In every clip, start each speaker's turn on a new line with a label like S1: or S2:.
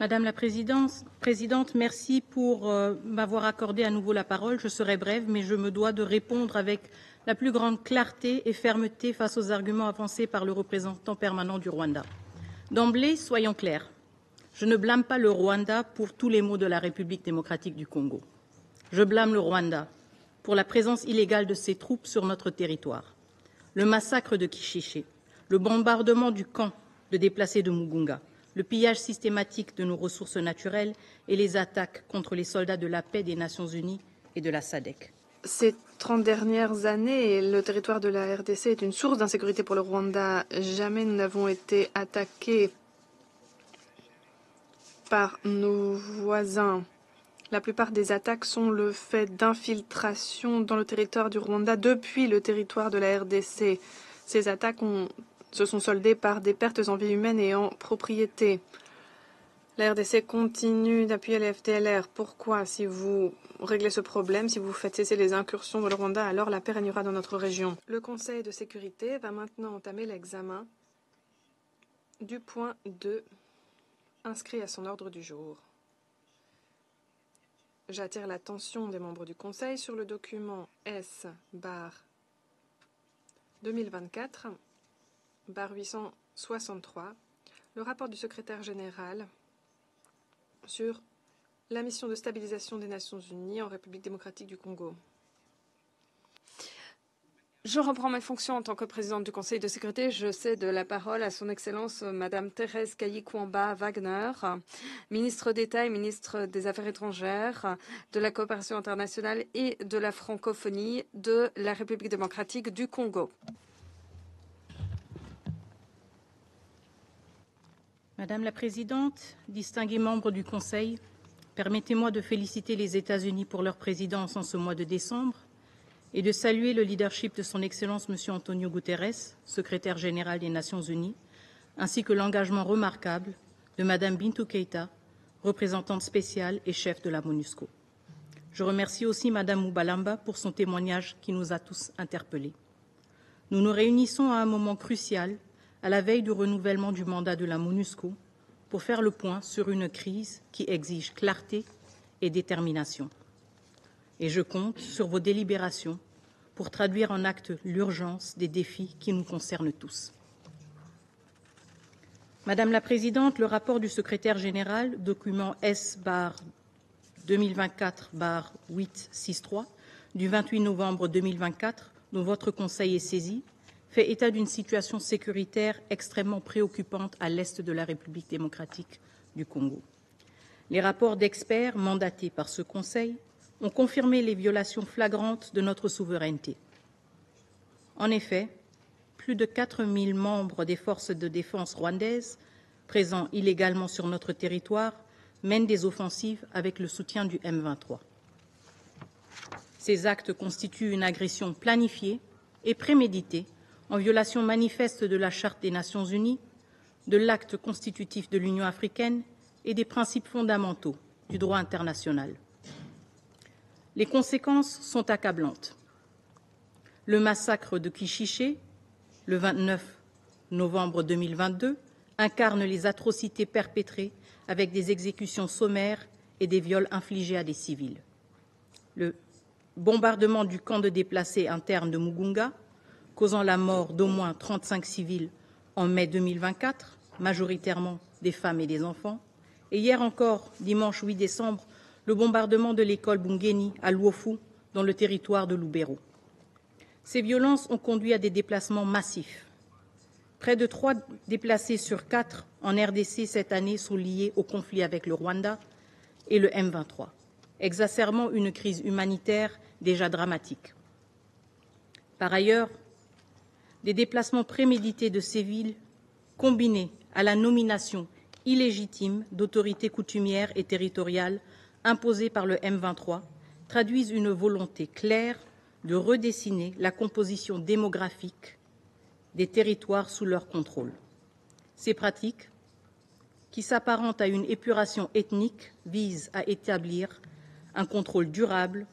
S1: Madame la Présidente, merci pour m'avoir accordé à nouveau la parole. Je serai brève, mais je me dois de répondre avec la plus grande clarté et fermeté face aux arguments avancés par le représentant permanent du Rwanda. D'emblée, soyons clairs, je ne blâme pas le Rwanda pour tous les maux de la République démocratique du Congo. Je blâme le Rwanda pour la présence illégale de ses troupes sur notre territoire, le massacre de Kishishe, le bombardement du camp de déplacés de Mugunga, le pillage systématique de nos ressources naturelles et les attaques contre les soldats de la paix des Nations Unies et de la SADC.
S2: Ces 30 dernières années, le territoire de la RDC est une source d'insécurité pour le Rwanda. Jamais nous n'avons été attaqués par nos voisins. La plupart des attaques sont le fait d'infiltration dans le territoire du Rwanda depuis le territoire de la RDC. Ces attaques se sont soldées par des pertes en vie humaine et en propriété. La RDC continue d'appuyer les FDLR. Pourquoi? Si vous réglez ce problème, si vous faites cesser les incursions dans le Rwanda, alors la paix régnera dans notre région. Le Conseil de sécurité va maintenant entamer l'examen du point 2 inscrit à son ordre du jour. J'attire l'attention des membres du Conseil sur le document S/2024/863, le rapport du secrétaire général sur la mission de stabilisation des Nations Unies en République démocratique du Congo. Je reprends mes fonctions en tant que présidente du Conseil de sécurité. Je cède la parole à son Excellence Madame Thérèse Kayi-Kwamba Wagner, ministre d'État et ministre des Affaires étrangères, de la coopération internationale et de la francophonie de la République démocratique du Congo.
S1: Madame la Présidente, distingués membres du Conseil, permettez-moi de féliciter les États-Unis pour leur présidence en ce mois de décembre et de saluer le leadership de son Excellence M. Antonio Guterres, secrétaire général des Nations Unies, ainsi que l'engagement remarquable de Mme Bintou Keïta, représentante spéciale et chef de la MONUSCO. Je remercie aussi Mme Moubalamba pour son témoignage qui nous a tous interpellés. Nous nous réunissons à un moment crucial, à la veille du renouvellement du mandat de la MONUSCO, pour faire le point sur une crise qui exige clarté et détermination. Et je compte sur vos délibérations pour traduire en actes l'urgence des défis qui nous concernent tous. Madame la Présidente, le rapport du secrétaire général, document S/2024/863 du 28 novembre 2024, dont votre Conseil est saisi, fait état d'une situation sécuritaire extrêmement préoccupante à l'est de la République démocratique du Congo. Les rapports d'experts mandatés par ce Conseil ont confirmé les violations flagrantes de notre souveraineté. En effet, plus de 4 000 membres des forces de défense rwandaises, présents illégalement sur notre territoire, mènent des offensives avec le soutien du M23. Ces actes constituent une agression planifiée et préméditée en violation manifeste de la Charte des Nations Unies, de l'acte constitutif de l'Union africaine et des principes fondamentaux du droit international. Les conséquences sont accablantes. Le massacre de Kishishe, le 29 novembre 2022, incarne les atrocités perpétrées avec des exécutions sommaires et des viols infligés à des civils. Le bombardement du camp de déplacés interne de Mugunga, causant la mort d'au moins 35 civils en mai 2024, majoritairement des femmes et des enfants, et hier encore, dimanche 8 décembre, le bombardement de l'école Bungeni à Luofu, dans le territoire de Lubero. Ces violences ont conduit à des déplacements massifs. Près de 3 déplacés sur 4 en RDC cette année sont liés au conflit avec le Rwanda et le M23, exacerbant une crise humanitaire déjà dramatique. Par ailleurs, des déplacements prémédités de civils, combinés à la nomination illégitime d'autorités coutumières et territoriales imposées par le M23, traduisent une volonté claire de redessiner la composition démographique des territoires sous leur contrôle. Ces pratiques, qui s'apparentent à une épuration ethnique, visent à établir un contrôle durable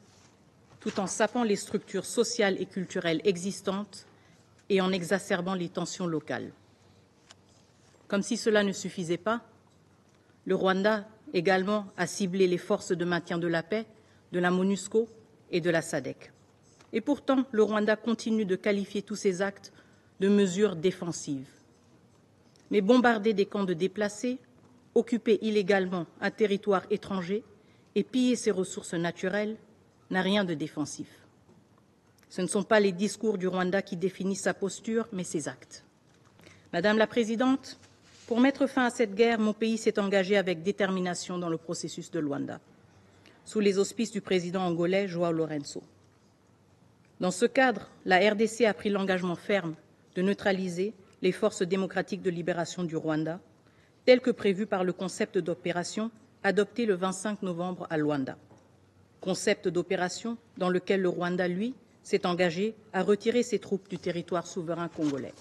S1: tout en sapant les structures sociales et culturelles existantes et en exacerbant les tensions locales. Comme si cela ne suffisait pas, Le Rwanda également a ciblé les forces de maintien de la paix, de la MONUSCO et de la SADC. Et pourtant, le Rwanda continue de qualifier tous ces actes de mesures défensives. Mais bombarder des camps de déplacés, occuper illégalement un territoire étranger et piller ses ressources naturelles n'a rien de défensif. Ce ne sont pas les discours du Rwanda qui définissent sa posture, mais ses actes. Madame la Présidente, pour mettre fin à cette guerre, mon pays s'est engagé avec détermination dans le processus de Luanda, sous les auspices du président angolais João Lourenço. Dans ce cadre, la RDC a pris l'engagement ferme de neutraliser les forces démocratiques de libération du Rwanda, tel que prévu par le concept d'opération adopté le 25 novembre à Luanda. Concept d'opération dans lequel le Rwanda, lui, s'est engagé à retirer ses troupes du territoire souverain congolais.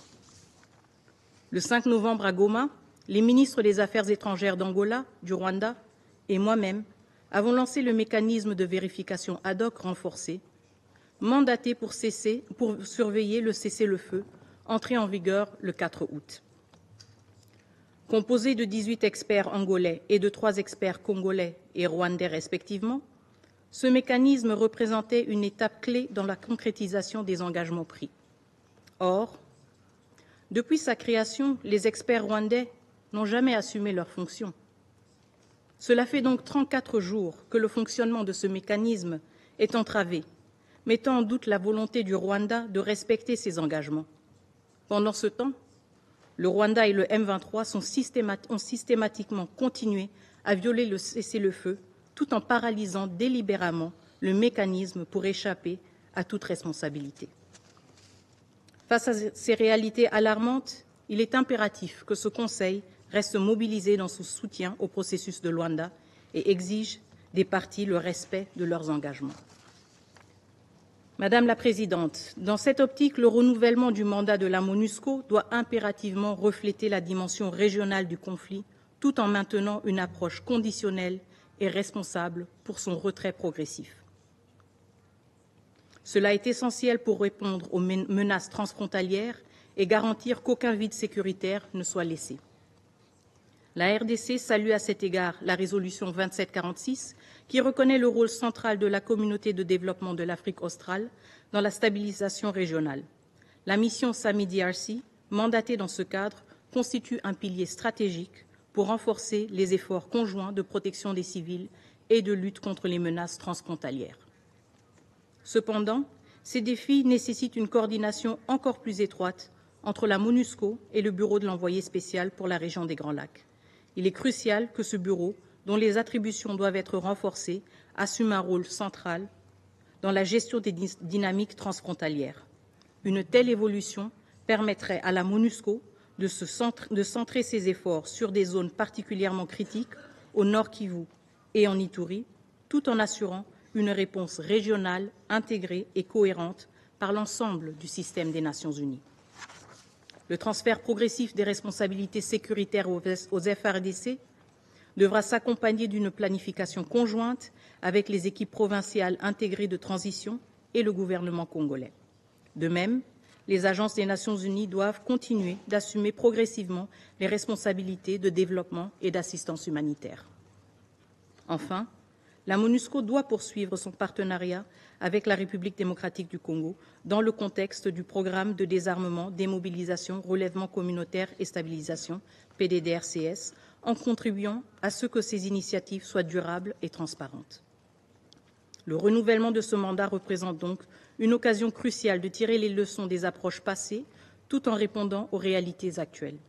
S1: Le 5 novembre à Goma, les ministres des Affaires étrangères d'Angola, du Rwanda et moi-même avons lancé le mécanisme de vérification ad hoc renforcé, mandaté pour surveiller le cessez-le-feu, entré en vigueur le 4 août. Composé de 18 experts angolais et de 3 experts congolais et rwandais respectivement, ce mécanisme représentait une étape clé dans la concrétisation des engagements pris. Or, depuis sa création, les experts rwandais n'ont jamais assumé leurs fonctions. Cela fait donc 34 jours que le fonctionnement de ce mécanisme est entravé, mettant en doute la volonté du Rwanda de respecter ses engagements. Pendant ce temps, le Rwanda et le M23 ont systématiquement continué à violer le cessez-le-feu tout en paralysant délibérément le mécanisme pour échapper à toute responsabilité. Face à ces réalités alarmantes, il est impératif que ce Conseil reste mobilisé dans son soutien au processus de Luanda et exige des parties le respect de leurs engagements. Madame la Présidente, dans cette optique, le renouvellement du mandat de la MONUSCO doit impérativement refléter la dimension régionale du conflit, tout en maintenant une approche conditionnelle et responsable pour son retrait progressif. Cela est essentiel pour répondre aux menaces transfrontalières et garantir qu'aucun vide sécuritaire ne soit laissé. La RDC salue à cet égard la résolution 2746 qui reconnaît le rôle central de la communauté de développement de l'Afrique australe dans la stabilisation régionale. La mission SAMI-DRC, mandatée dans ce cadre, constitue un pilier stratégique pour renforcer les efforts conjoints de protection des civils et de lutte contre les menaces transfrontalières. Cependant, ces défis nécessitent une coordination encore plus étroite entre la MONUSCO et le bureau de l'envoyé spécial pour la région des Grands Lacs. Il est crucial que ce bureau, dont les attributions doivent être renforcées, assume un rôle central dans la gestion des dynamiques transfrontalières. Une telle évolution permettrait à la MONUSCO de centrer ses efforts sur des zones particulièrement critiques au Nord Kivu et en Ituri, tout en assurant une réponse régionale intégrée et cohérente par l'ensemble du système des Nations unies. Le transfert progressif des responsabilités sécuritaires aux FARDC devra s'accompagner d'une planification conjointe avec les équipes provinciales intégrées de transition et le gouvernement congolais. De même, les agences des Nations unies doivent continuer d'assumer progressivement les responsabilités de développement et d'assistance humanitaire. Enfin, la MONUSCO doit poursuivre son partenariat avec la République démocratique du Congo dans le contexte du programme de désarmement, démobilisation, relèvement communautaire et stabilisation, PDDRCS, en contribuant à ce que ces initiatives soient durables et transparentes. Le renouvellement de ce mandat représente donc une occasion cruciale de tirer les leçons des approches passées tout en répondant aux réalités actuelles.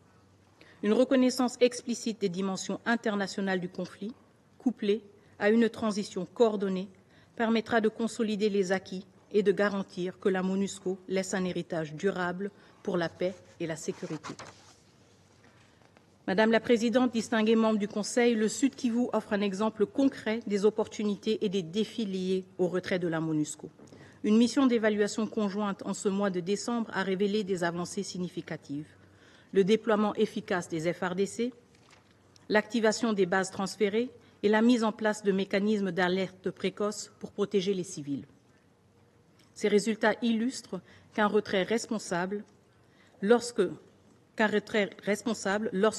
S1: Une reconnaissance explicite des dimensions internationales du conflit, couplée à une transition coordonnée, permettra de consolider les acquis et de garantir que la MONUSCO laisse un héritage durable pour la paix et la sécurité. Madame la Présidente, distingués membres du Conseil, le Sud Kivu offre un exemple concret des opportunités et des défis liés au retrait de la MONUSCO. Une mission d'évaluation conjointe en ce mois de décembre a révélé des avancées significatives. Le déploiement efficace des FARDC, l'activation des bases transférées et la mise en place de mécanismes d'alerte précoce pour protéger les civils. Ces résultats illustrent qu'un retrait responsable, lorsque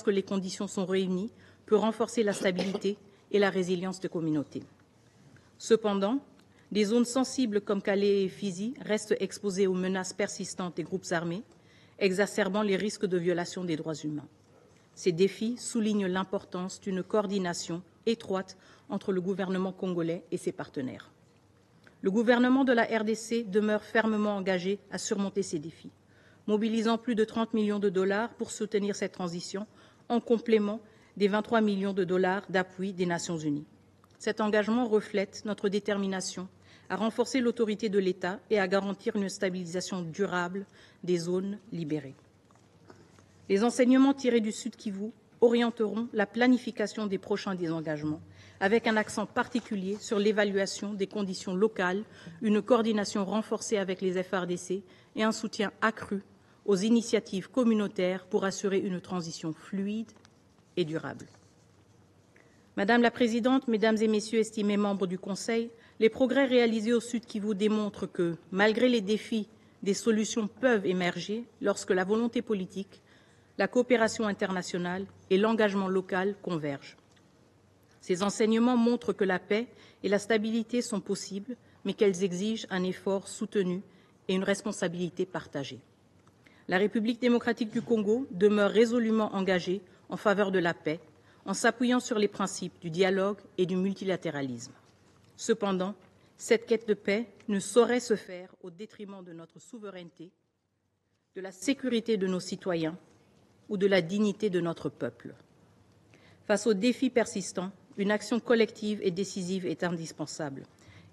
S1: les conditions sont réunies, peut renforcer la stabilité et la résilience de communautés. Cependant, des zones sensibles comme Calais et Fizi restent exposées aux menaces persistantes des groupes armés, exacerbant les risques de violation des droits humains. Ces défis soulignent l'importance d'une coordination étroite entre le gouvernement congolais et ses partenaires. Le gouvernement de la RDC demeure fermement engagé à surmonter ces défis, mobilisant plus de 30 millions de dollars pour soutenir cette transition, en complément des 23 millions de dollars d'appui des Nations unies. Cet engagement reflète notre détermination à renforcer l'autorité de l'État et à garantir une stabilisation durable des zones libérées. Les enseignements tirés du Sud Kivu orienteront la planification des prochains désengagements, avec un accent particulier sur l'évaluation des conditions locales, une coordination renforcée avec les FARDC et un soutien accru aux initiatives communautaires pour assurer une transition fluide et durable. Madame la Présidente, Mesdames et Messieurs estimés membres du Conseil, les progrès réalisés au Sud Kivu démontrent que, malgré les défis, des solutions peuvent émerger lorsque la volonté politique, la coopération internationale et l'engagement local convergent. Ces enseignements montrent que la paix et la stabilité sont possibles, mais qu'elles exigent un effort soutenu et une responsabilité partagée. La République démocratique du Congo demeure résolument engagée en faveur de la paix, en s'appuyant sur les principes du dialogue et du multilatéralisme. Cependant, cette quête de paix ne saurait se faire au détriment de notre souveraineté, de la sécurité de nos citoyens ou de la dignité de notre peuple. Face aux défis persistants, une action collective et décisive est indispensable.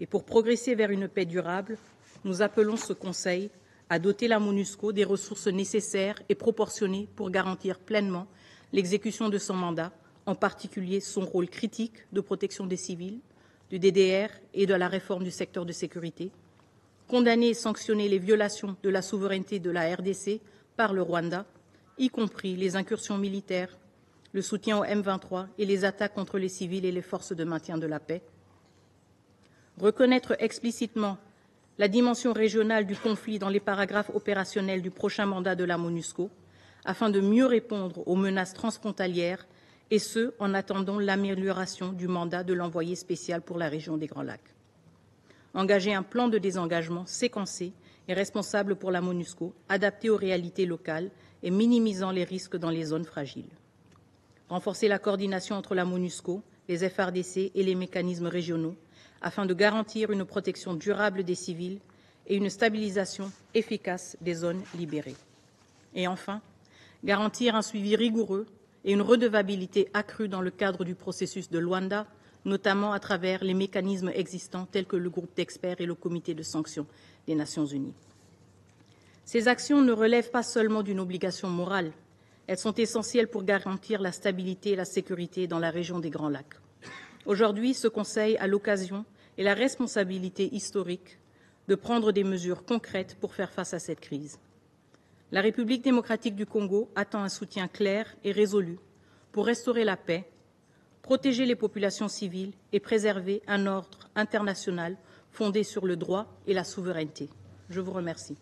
S1: Et pour progresser vers une paix durable, nous appelons ce Conseil à doter la MONUSCO des ressources nécessaires et proportionnées pour garantir pleinement l'exécution de son mandat, en particulier son rôle critique de protection des civils, du DDR et de la réforme du secteur de sécurité, condamner et sanctionner les violations de la souveraineté de la RDC par le Rwanda, y compris les incursions militaires, le soutien au M23 et les attaques contre les civils et les forces de maintien de la paix, reconnaître explicitement la dimension régionale du conflit dans les paragraphes opérationnels du prochain mandat de la MONUSCO, afin de mieux répondre aux menaces transfrontalières, et ce, en attendant l'amélioration du mandat de l'envoyé spécial pour la région des Grands Lacs. Engager un plan de désengagement séquencé et responsable pour la MONUSCO, adapté aux réalités locales et minimisant les risques dans les zones fragiles. Renforcer la coordination entre la MONUSCO, les FARDC et les mécanismes régionaux, afin de garantir une protection durable des civils et une stabilisation efficace des zones libérées. Et enfin, garantir un suivi rigoureux et une redevabilité accrue dans le cadre du processus de Luanda, notamment à travers les mécanismes existants tels que le groupe d'experts et le comité de sanctions des Nations unies. Ces actions ne relèvent pas seulement d'une obligation morale, elles sont essentielles pour garantir la stabilité et la sécurité dans la région des Grands Lacs. Aujourd'hui, ce Conseil a l'occasion et la responsabilité historique de prendre des mesures concrètes pour faire face à cette crise. La République démocratique du Congo attend un soutien clair et résolu pour restaurer la paix, protéger les populations civiles et préserver un ordre international fondé sur le droit et la souveraineté. Je vous remercie.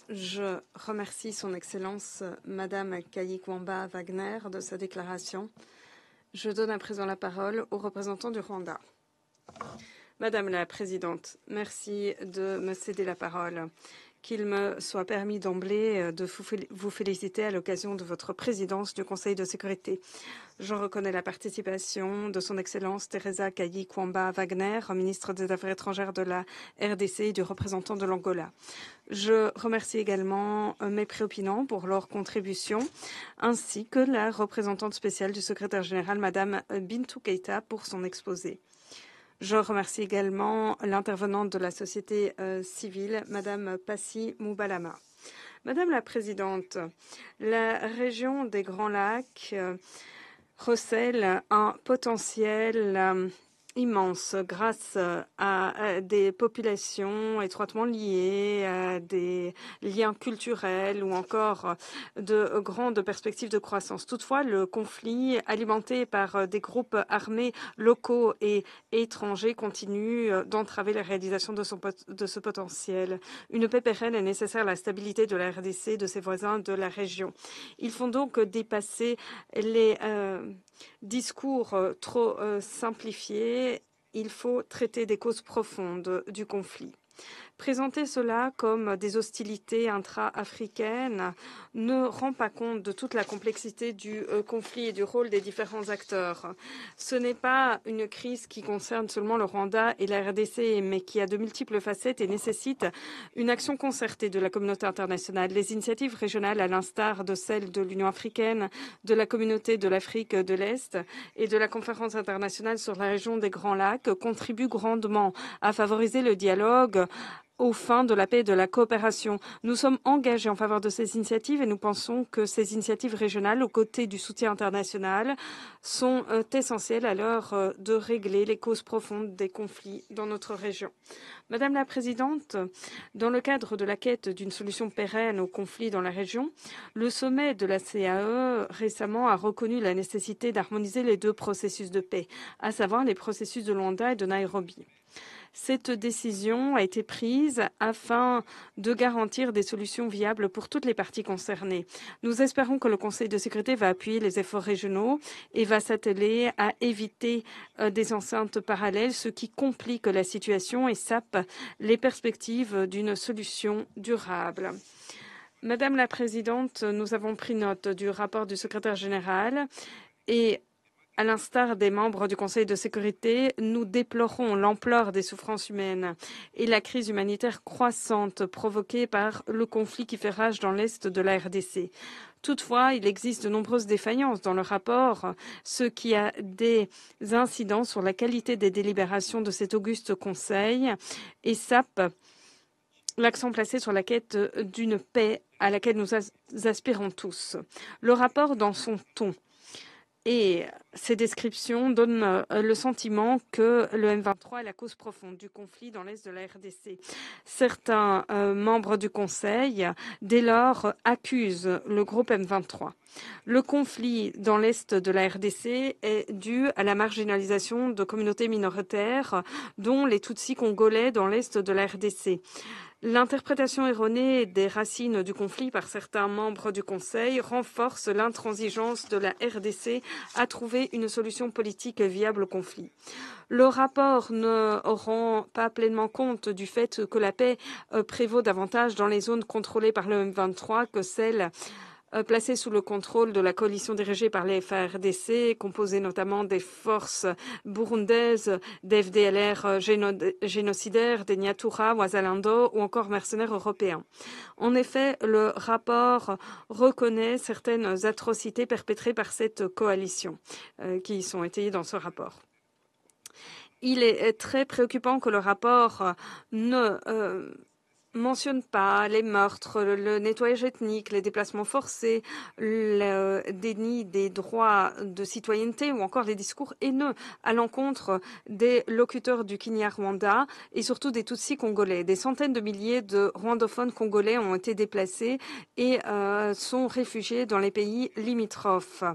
S2: Je remercie Son Excellence Madame Kayigwamba Wagner de sa déclaration. Je donne à présent la parole au représentant du Rwanda. Madame la Présidente, merci de me céder la parole. Qu'il me soit permis d'emblée de vous féliciter à l'occasion de votre présidence du Conseil de sécurité. Je reconnais la participation de Son Excellence Teresa Kayigwamba Wagner, ministre des Affaires étrangères de la RDC et du représentant de l'Angola. Je remercie également mes préopinants pour leur contribution, ainsi que la représentante spéciale du secrétaire général, Madame Bintou Keïta, pour son exposé. Je remercie également l'intervenante de la société civile, Madame Passy Moubalama. Madame la Présidente, la région des Grands Lacs recèle un potentiel immense grâce à des populations étroitement liées, à des liens culturels ou encore de grandes perspectives de croissance. Toutefois, le conflit alimenté par des groupes armés locaux et étrangers continue d'entraver la réalisation de ce potentiel. Une paix pérenne est nécessaire à la stabilité de la RDC, de ses voisins, de la région. Il faut donc dépasser les discours trop simplifiés. Il faut traiter des causes profondes du conflit. Présenter cela comme des hostilités intra-africaines ne rend pas compte de toute la complexité du conflit et du rôle des différents acteurs. Ce n'est pas une crise qui concerne seulement le Rwanda et la RDC, mais qui a de multiples facettes et nécessite une action concertée de la communauté internationale. Les initiatives régionales, à l'instar de celles de l'Union africaine, de la communauté de l'Afrique de l'Est et de la conférence internationale sur la région des Grands Lacs, contribuent grandement à favoriser le dialogue aux fins de la paix et de la coopération. Nous sommes engagés en faveur de ces initiatives et nous pensons que ces initiatives régionales, aux côtés du soutien international, sont essentielles à l'heure de régler les causes profondes des conflits dans notre région. Madame la Présidente, dans le cadre de la quête d'une solution pérenne aux conflits dans la région, le sommet de la CAE récemment a reconnu la nécessité d'harmoniser les deux processus de paix, à savoir les processus de Luanda et de Nairobi. Cette décision a été prise afin de garantir des solutions viables pour toutes les parties concernées. Nous espérons que le Conseil de sécurité va appuyer les efforts régionaux et va s'atteler à éviter des enceintes parallèles, ce qui complique la situation et sape les perspectives d'une solution durable. Madame la Présidente, nous avons pris note du rapport du secrétaire général et à l'instar des membres du Conseil de sécurité, nous déplorons l'ampleur des souffrances humaines et la crise humanitaire croissante provoquée par le conflit qui fait rage dans l'est de la RDC. Toutefois, il existe de nombreuses défaillances dans le rapport, ce qui a des incidences sur la qualité des délibérations de cet auguste Conseil et sape l'accent placé sur la quête d'une paix à laquelle nous aspirons tous. Le rapport, dans son ton, et ces descriptions donnent le sentiment que le M23 est la cause profonde du conflit dans l'est de la RDC. Certains membres du Conseil, dès lors, accusent le groupe M23. Le conflit dans l'est de la RDC est dû à la marginalisation de communautés minoritaires, dont les Tutsis congolais dans l'est de la RDC. L'interprétation erronée des racines du conflit par certains membres du Conseil renforce l'intransigeance de la RDC à trouver une solution politique viable au conflit. Le rapport ne rend pas pleinement compte du fait que la paix prévaut davantage dans les zones contrôlées par le M23 que celles placé sous le contrôle de la coalition dirigée par les FARDC, composée notamment des forces burundaises, des FDLR génocidaires, des Nyatura, Ouazalando ou encore mercenaires européens. En effet, le rapport reconnaît certaines atrocités perpétrées par cette coalition qui sont étayées dans ce rapport. Il est très préoccupant que le rapport ne mentionne pas les meurtres, le nettoyage ethnique, les déplacements forcés, le déni des droits de citoyenneté ou encore les discours haineux à l'encontre des locuteurs du Kinyarwanda et surtout des Tutsis congolais. Des centaines de milliers de rwandophones congolais ont été déplacés et sont réfugiés dans les pays limitrophes.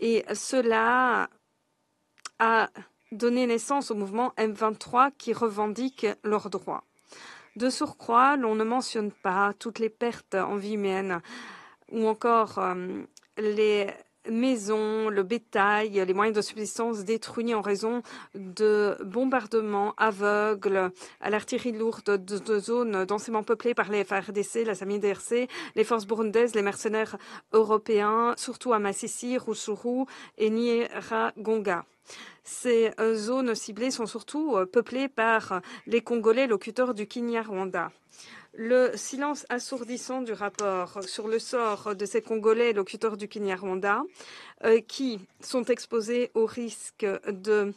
S2: Et cela a donné naissance au mouvement M23 qui revendique leurs droits. De surcroît, l'on ne mentionne pas toutes les pertes en vie humaine ou encore les maisons, le bétail, les moyens de subsistance détruits en raison de bombardements aveugles à l'artillerie lourde de zones densément peuplées par les FARDC, la SAMIDRC, les forces burundaises, les mercenaires européens, surtout à Massissi, Rutshuru et Nyiragonga. Ces zones ciblées sont surtout peuplées par les Congolais locuteurs du Kinyarwanda. Le silence assourdissant du rapport sur le sort de ces Congolais locuteurs du Kinyarwanda qui sont exposés au risque de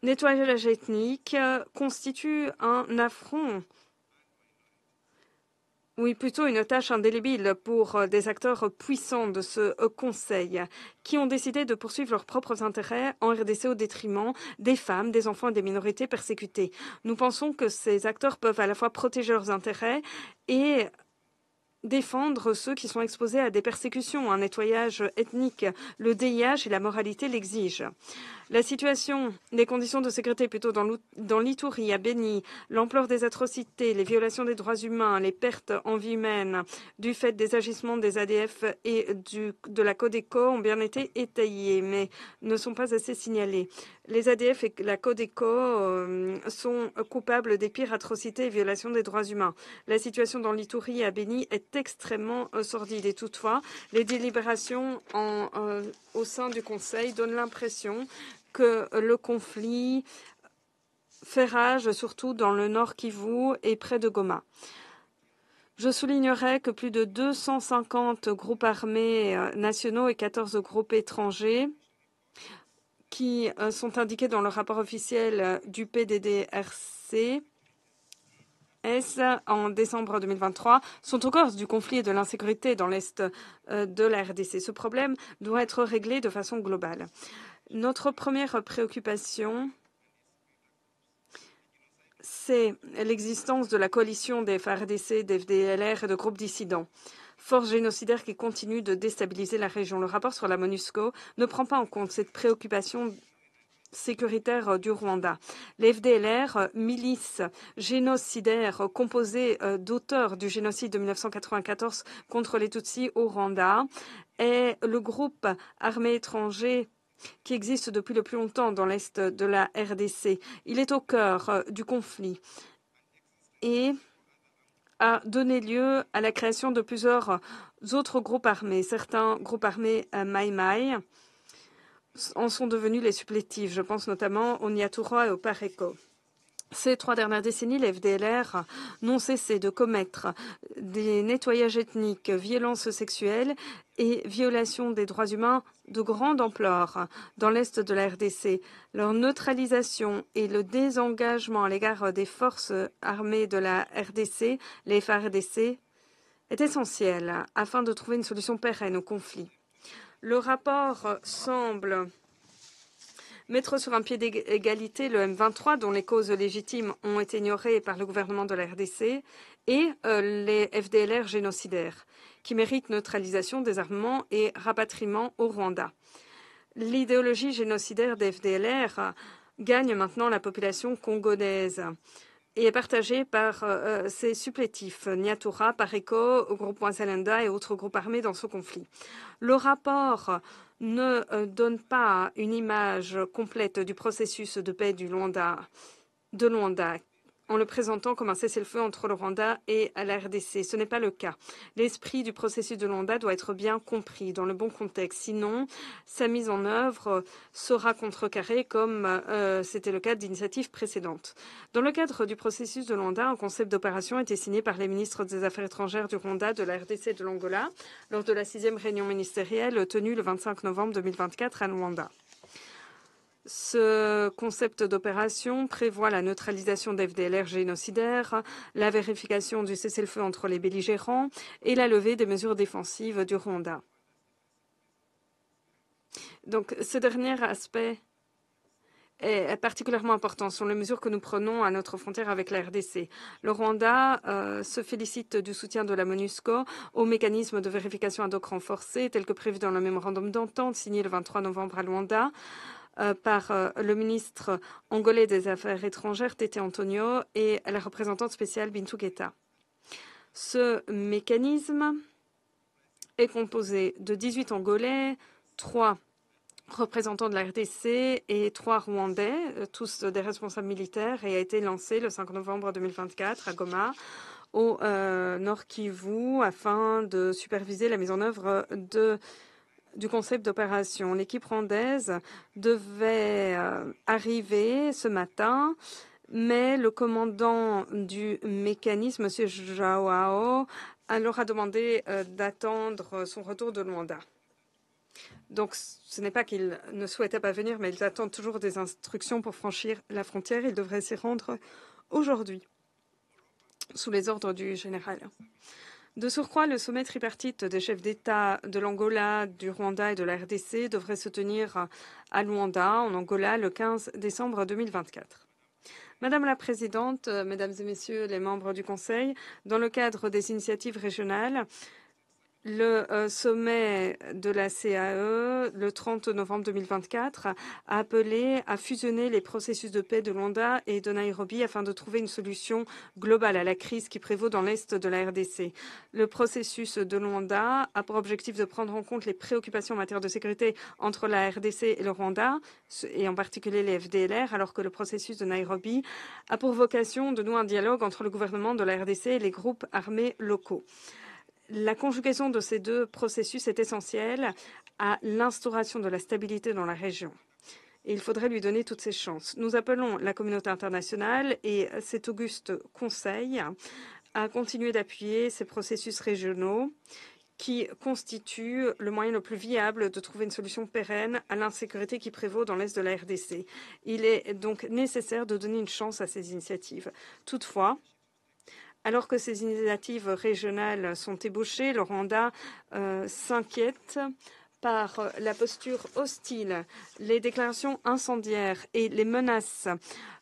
S2: nettoyage ethnique constitue un affront Oui, plutôt une tâche indélébile pour des acteurs puissants de ce Conseil qui ont décidé de poursuivre leurs propres intérêts en RDC au détriment des femmes, des enfants et des minorités persécutées. Nous pensons que ces acteurs peuvent à la fois protéger leurs intérêts et défendre ceux qui sont exposés à des persécutions, un nettoyage ethnique. Le DIH et la moralité l'exigent. La situation, les conditions de sécurité plutôt dans l'Itourie, à Beni, l'ampleur des atrocités, les violations des droits humains, les pertes en vie humaine du fait des agissements des ADF et de la Codeco ont bien été étayées, mais ne sont pas assez signalées. Les ADF et la Codeco sont coupables des pires atrocités et violations des droits humains. La situation dans l'Itourie et à Beni est extrêmement sordide et toutefois, les délibérations au sein du Conseil donnent l'impression que le conflit fait rage, surtout dans le nord Kivu et près de Goma. Je soulignerai que plus de 250 groupes armés nationaux et 14 groupes étrangers qui sont indiqués dans le rapport officiel du PDDRC en décembre 2023 sont au cœur du conflit et de l'insécurité dans l'est de la RDC. Ce problème doit être réglé de façon globale. Notre première préoccupation, c'est l'existence de la coalition des FARDC, des FDLR et de groupes dissidents, forces génocidaires qui continuent de déstabiliser la région. Le rapport sur la MONUSCO ne prend pas en compte cette préoccupation sécuritaire du Rwanda. Les FDLR, milices génocidaires composées d'auteurs du génocide de 1994 contre les Tutsis au Rwanda, est le groupe armé étranger qui existe depuis le plus longtemps dans l'est de la RDC. Il est au cœur du conflit et a donné lieu à la création de plusieurs autres groupes armés. Certains groupes armés Mai Mai en sont devenus les supplétifs. Je pense notamment au Nyatura et au Pareko. Ces 3 dernières décennies, les FDLR n'ont cessé de commettre des nettoyages ethniques, violences sexuelles et violations des droits humains de grande ampleur dans l'est de la RDC. Leur neutralisation et le désengagement à l'égard des forces armées de la RDC, les FARDC, est essentiel afin de trouver une solution pérenne au conflit. Le rapport semble mettre sur un pied d'égalité le M23, dont les causes légitimes ont été ignorées par le gouvernement de la RDC, et les FDLR génocidaires, qui méritent neutralisation, désarmement et rapatriement au Rwanda. L'idéologie génocidaire des FDLR gagne maintenant la population congolaise et est partagée par ses supplétifs, Nyatura, Pareko, Groupe Wazalenda et autres groupes armés dans ce conflit. Le rapport ne donne pas une image complète du processus de paix de Luanda, en le présentant comme un cessez-le-feu entre le Rwanda et la RDC. Ce n'est pas le cas. L'esprit du processus de Luanda doit être bien compris dans le bon contexte. Sinon, sa mise en œuvre sera contrecarrée comme c'était le cas d'initiatives précédentes. Dans le cadre du processus de Luanda, un concept d'opération a été signé par les ministres des Affaires étrangères du Rwanda, de la RDC et de l'Angola lors de la 6e réunion ministérielle tenue le 25 novembre 2024 à Luanda. Ce concept d'opération prévoit la neutralisation des FDLR génocidaires, la vérification du cessez-le-feu entre les belligérants et la levée des mesures défensives du Rwanda. Donc, ce dernier aspect est particulièrement important. Ce sont les mesures que nous prenons à notre frontière avec la RDC. Le Rwanda se félicite du soutien de la MONUSCO au mécanisme de vérification ad hoc renforcé, tel que prévu dans le mémorandum d'entente signé le 23 novembre à Luanda, par le ministre angolais des Affaires étrangères, Tete Antonio, et la représentante spéciale Bintou Keita. Ce mécanisme est composé de 18 Angolais, 3 représentants de la RDC et 3 Rwandais, tous des responsables militaires, et a été lancé le 5 novembre 2024 à Goma, au Nord Kivu, afin de superviser la mise en œuvre du concept d'opération. L'équipe rwandaise devait arriver ce matin, mais le commandant du mécanisme, M. Joao, leur a demandé d'attendre son retour de Luanda. Donc, ce n'est pas qu'ils ne souhaitaient pas venir, mais ils attendent toujours des instructions pour franchir la frontière. Ils devraient s'y rendre aujourd'hui. sous les ordres du général. De surcroît, le sommet tripartite des chefs d'État de l'Angola, du Rwanda et de la RDC devrait se tenir à Luanda, en Angola, le 15 décembre 2024. Madame la Présidente, Mesdames et Messieurs les membres du Conseil, dans le cadre des initiatives régionales, le sommet de la CAE, le 30 novembre 2024, a appelé à fusionner les processus de paix de Luanda et de Nairobi afin de trouver une solution globale à la crise qui prévaut dans l'Est de la RDC. Le processus de Luanda a pour objectif de prendre en compte les préoccupations en matière de sécurité entre la RDC et le Rwanda, et en particulier les FDLR, alors que le processus de Nairobi a pour vocation de nouer un dialogue entre le gouvernement de la RDC et les groupes armés locaux. La conjugaison de ces deux processus est essentielle à l'instauration de la stabilité dans la région. Et il faudrait lui donner toutes ses chances. Nous appelons la communauté internationale et cet auguste Conseil à continuer d'appuyer ces processus régionaux qui constituent le moyen le plus viable de trouver une solution pérenne à l'insécurité qui prévaut dans l'Est de la RDC. Il est donc nécessaire de donner une chance à ces initiatives. Toutefois, alors que ces initiatives régionales sont ébauchées, le Rwanda s'inquiète par la posture hostile, les déclarations incendiaires et les menaces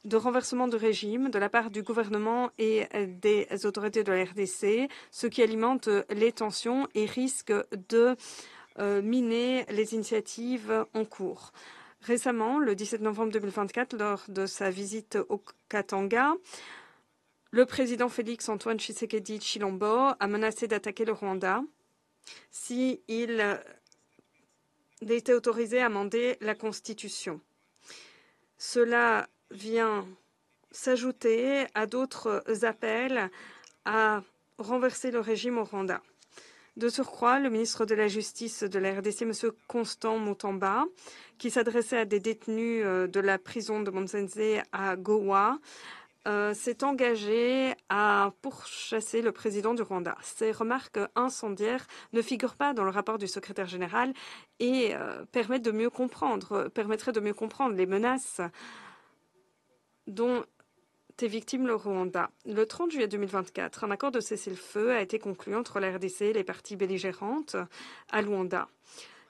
S2: de renversement de régime de la part du gouvernement et des autorités de la RDC, ce qui alimente les tensions et risque de miner les initiatives en cours. Récemment, le 17 novembre 2024, lors de sa visite au Katanga, le président Félix Antoine Tshisekedi Tshilombo a menacé d'attaquer le Rwanda s'il était autorisé à amender la Constitution. Cela vient s'ajouter à d'autres appels à renverser le régime au Rwanda. De surcroît, le ministre de la Justice de la RDC, M. Constant Mutamba, qui s'adressait à des détenus de la prison de Monzenze à Gowa, s'est engagé à pourchasser le président du Rwanda. Ces remarques incendiaires ne figurent pas dans le rapport du secrétaire général et permettraient de mieux comprendre les menaces dont est victime le Rwanda. Le 30 juillet 2024, un accord de cessez-le-feu a été conclu entre la RDC et les parties belligérantes à Luanda,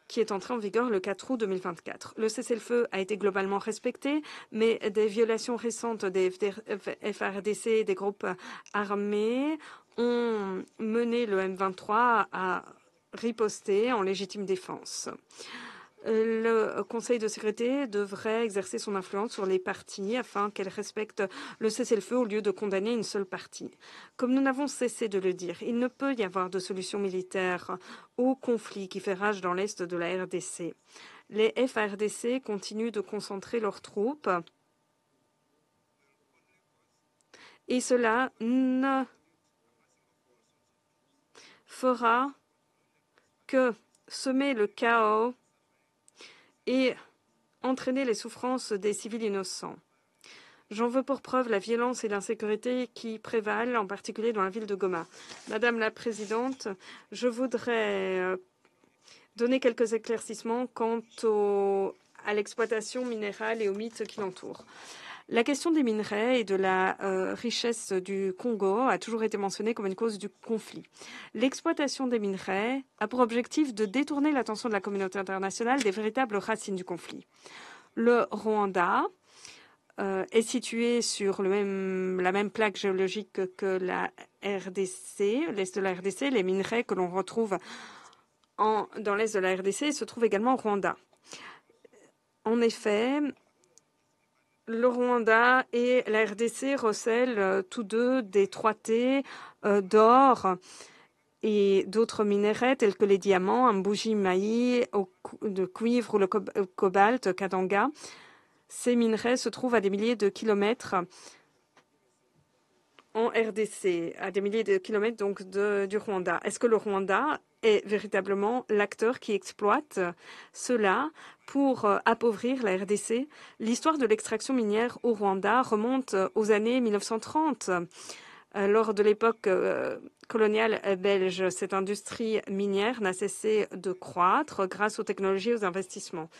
S2: qui est entré en vigueur le 4 août 2024. Le cessez-le-feu a été globalement respecté, mais des violations récentes des FARDC et des groupes armés ont mené le M23 à riposter en légitime défense. Le Conseil de sécurité devrait exercer son influence sur les parties afin qu'elles respectent le cessez-le-feu au lieu de condamner une seule partie. Comme nous n'avons cessé de le dire, il ne peut y avoir de solution militaire au conflit qui fait rage dans l'Est de la RDC. Les FARDC continuent de concentrer leurs troupes et cela ne fera que semer le chaos et entraîner les souffrances des civils innocents. J'en veux pour preuve la violence et l'insécurité qui prévalent, en particulier dans la ville de Goma. Madame la Présidente, je voudrais donner quelques éclaircissements quant à l'exploitation minérale et aux mythes qui l'entourent. La question des minerais et de la richesse du Congo a toujours été mentionnée comme une cause du conflit. L'exploitation des minerais a pour objectif de détourner l'attention de la communauté internationale des véritables racines du conflit. Le Rwanda est situé sur la même plaque géologique que la RDC, l'Est de la RDC. Les minerais que l'on retrouve dans l'Est de la RDC se trouvent également au Rwanda. En effet, le Rwanda et la RDC recèlent tous deux des 3T d'or et d'autres minéraux tels que les diamants, un bougie maï, de cuivre ou le cobalt, Katanga. Ces minerais se trouvent à des milliers de kilomètres en RDC, à des milliers de kilomètres donc du Rwanda. Est-ce que le Rwanda est véritablement l'acteur qui exploite cela pour appauvrir la RDC? L'histoire de l'extraction minière au Rwanda remonte aux années 1930. Lors de l'époque coloniale belge, cette industrie minière n'a cessé de croître grâce aux technologies et aux investissements.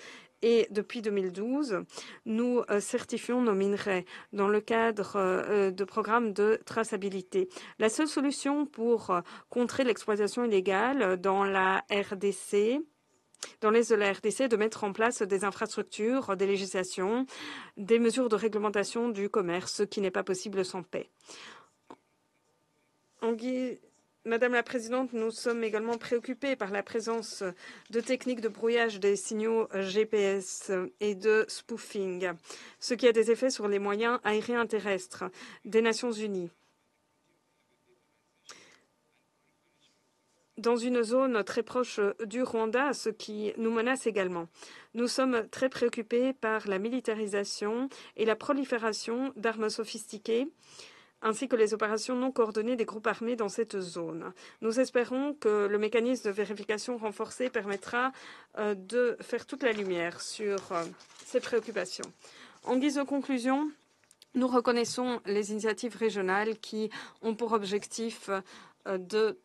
S3: Et depuis 2012, nous certifions nos minerais dans le cadre de programmes de traçabilité. La seule solution pour contrer l'exploitation illégale dans la RDC, dans l'est de la RDC, de mettre en place des infrastructures, des législations, des mesures de réglementation du commerce, ce qui n'est pas possible sans paix. Madame la Présidente, nous sommes également préoccupés par la présence de techniques de brouillage des signaux GPS et de spoofing, ce qui a des effets sur les moyens aériens terrestres des Nations Unies. Dans une zone très proche du Rwanda, ce qui nous menace également. Nous sommes très préoccupés par la militarisation et la prolifération d'armes sophistiquées, ainsi que les opérations non coordonnées des groupes armés dans cette zone. Nous espérons que le mécanisme de vérification renforcé permettra de faire toute la lumière sur ces préoccupations. En guise de conclusion, nous reconnaissons les initiatives régionales qui ont pour objectif de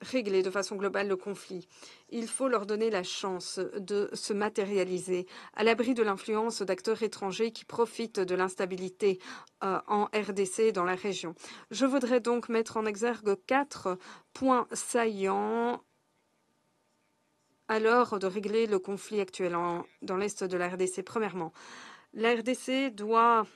S3: régler de façon globale le conflit. Il faut leur donner la chance de se matérialiser à l'abri de l'influence d'acteurs étrangers qui profitent de l'instabilité en RDC et dans la région. Je voudrais donc mettre en exergue 4 points saillants alors de régler le conflit actuel dans l'est de la RDC. Premièrement, la RDC doit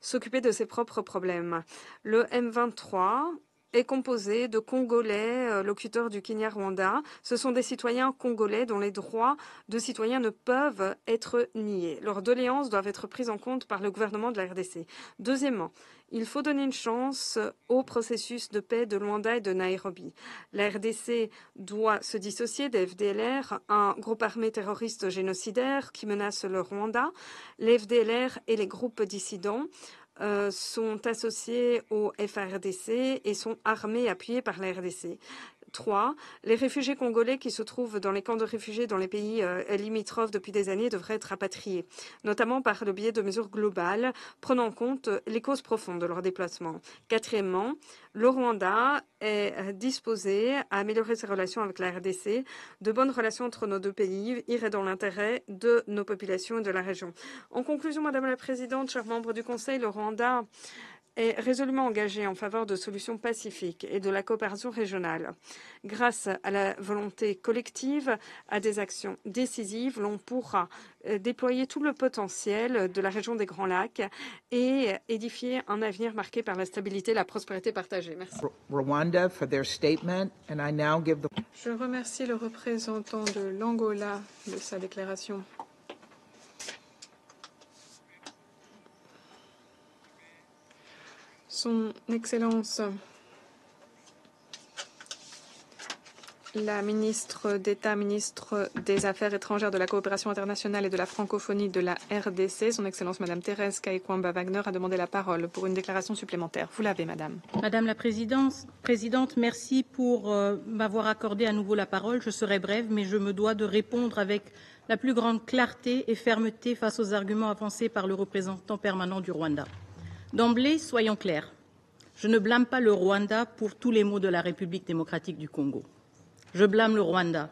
S3: s'occuper de ses propres problèmes. Le M23 est composé de Congolais locuteurs du Kenya-Rwanda. Ce sont des citoyens congolais dont les droits de citoyens ne peuvent être niés. Leurs doléances doivent être prises en compte par le gouvernement de la RDC. Deuxièmement, il faut donner une chance au processus de paix de Luanda et de Nairobi. La RDC doit se dissocier des FDLR, un groupe armé terroriste génocidaire qui menace le Rwanda. Les FDLR et les groupes dissidents sont associés au FARDC et sont armés et appuyés par la RDC. 3. Les réfugiés congolais qui se trouvent dans les camps de réfugiés dans les pays limitrophes depuis des années devraient être rapatriés, notamment par le biais de mesures globales prenant en compte les causes profondes de leur déplacement. 4. Le Rwanda est disposé à améliorer ses relations avec la RDC. De bonnes relations entre nos deux pays iraient dans l'intérêt de nos populations et de la région. En conclusion, Madame la Présidente, chers membres du Conseil, le Rwanda est résolument engagé en faveur de solutions pacifiques et de la coopération régionale. Grâce à la volonté collective, à des actions décisives, l'on pourra déployer tout le potentiel de la région des Grands Lacs et édifier un avenir marqué par la stabilité et la prospérité partagée. Merci.
S4: Rwanda for their statement, and I now give the...
S2: Je remercie le représentant de l'Angola de sa déclaration. Son Excellence, la ministre d'État, ministre des Affaires étrangères, de la coopération internationale et de la francophonie de la RDC, son Excellence Madame Thérèse Kaikwamba-Wagner, a demandé la parole pour une déclaration supplémentaire. Vous l'avez, Madame.
S1: Madame la Présidente, merci pour m'avoir accordé à nouveau la parole. Je serai brève, mais je me dois de répondre avec la plus grande clarté et fermeté face aux arguments avancés par le représentant permanent du Rwanda. D'emblée, soyons clairs, je ne blâme pas le Rwanda pour tous les maux de la République démocratique du Congo. Je blâme le Rwanda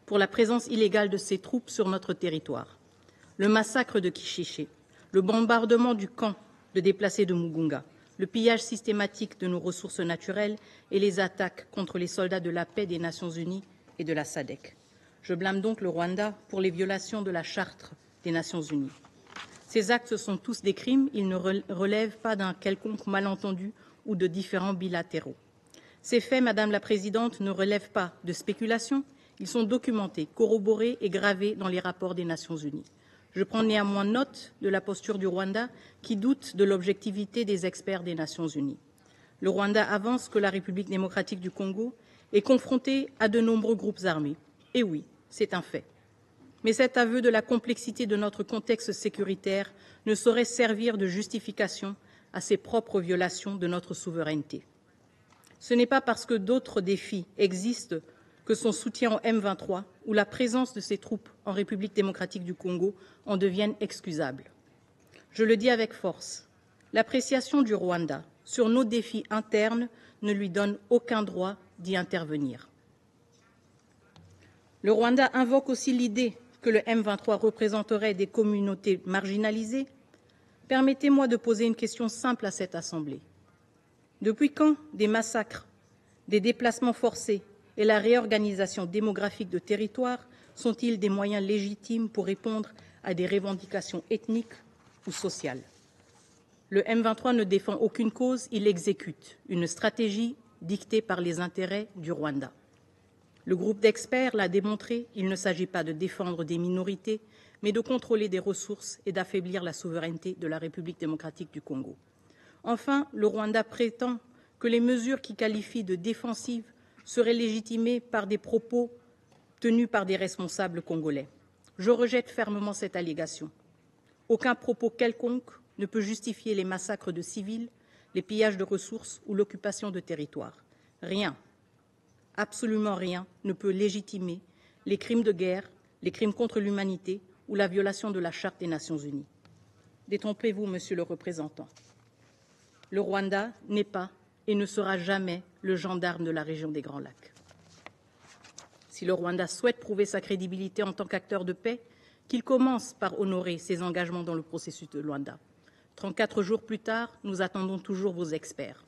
S1: pour la présence illégale de ses troupes sur notre territoire, le massacre de Kishishe, le bombardement du camp de déplacés de Mugunga, le pillage systématique de nos ressources naturelles et les attaques contre les soldats de la paix des Nations Unies et de la SADC. Je blâme donc le Rwanda pour les violations de la Charte des Nations Unies. Ces actes sont tous des crimes, ils ne relèvent pas d'un quelconque malentendu ou de différends bilatéraux. Ces faits, Madame la Présidente, ne relèvent pas de spéculation, ils sont documentés, corroborés et gravés dans les rapports des Nations Unies. Je prends néanmoins note de la posture du Rwanda qui doute de l'objectivité des experts des Nations Unies. Le Rwanda avance que la République démocratique du Congo est confrontée à de nombreux groupes armés. Et oui, c'est un fait. Mais cet aveu de la complexité de notre contexte sécuritaire ne saurait servir de justification à ses propres violations de notre souveraineté. Ce n'est pas parce que d'autres défis existent que son soutien au M23 ou la présence de ses troupes en République démocratique du Congo en deviennent excusables. Je le dis avec force, l'appréciation du Rwanda sur nos défis internes ne lui donne aucun droit d'y intervenir. Le Rwanda invoque aussi l'idée que le M23 représenterait des communautés marginalisées, permettez-moi de poser une question simple à cette Assemblée. Depuis quand des massacres, des déplacements forcés et la réorganisation démographique de territoires sont-ils des moyens légitimes pour répondre à des revendications ethniques ou sociales? Le M23 ne défend aucune cause, il exécute une stratégie dictée par les intérêts du Rwanda. Le groupe d'experts l'a démontré, il ne s'agit pas de défendre des minorités, mais de contrôler des ressources et d'affaiblir la souveraineté de la République démocratique du Congo. Enfin, le Rwanda prétend que les mesures qu'il qualifie de défensives seraient légitimées par des propos tenus par des responsables congolais. Je rejette fermement cette allégation. Aucun propos quelconque ne peut justifier les massacres de civils, les pillages de ressources ou l'occupation de territoires. Rien, absolument rien, ne peut légitimer les crimes de guerre, les crimes contre l'humanité ou la violation de la Charte des Nations unies. Détrompez-vous, Monsieur le représentant. Le Rwanda n'est pas et ne sera jamais le gendarme de la région des Grands Lacs. Si le Rwanda souhaite prouver sa crédibilité en tant qu'acteur de paix, qu'il commence par honorer ses engagements dans le processus de Luanda. 34 jours plus tard, nous attendons toujours vos experts.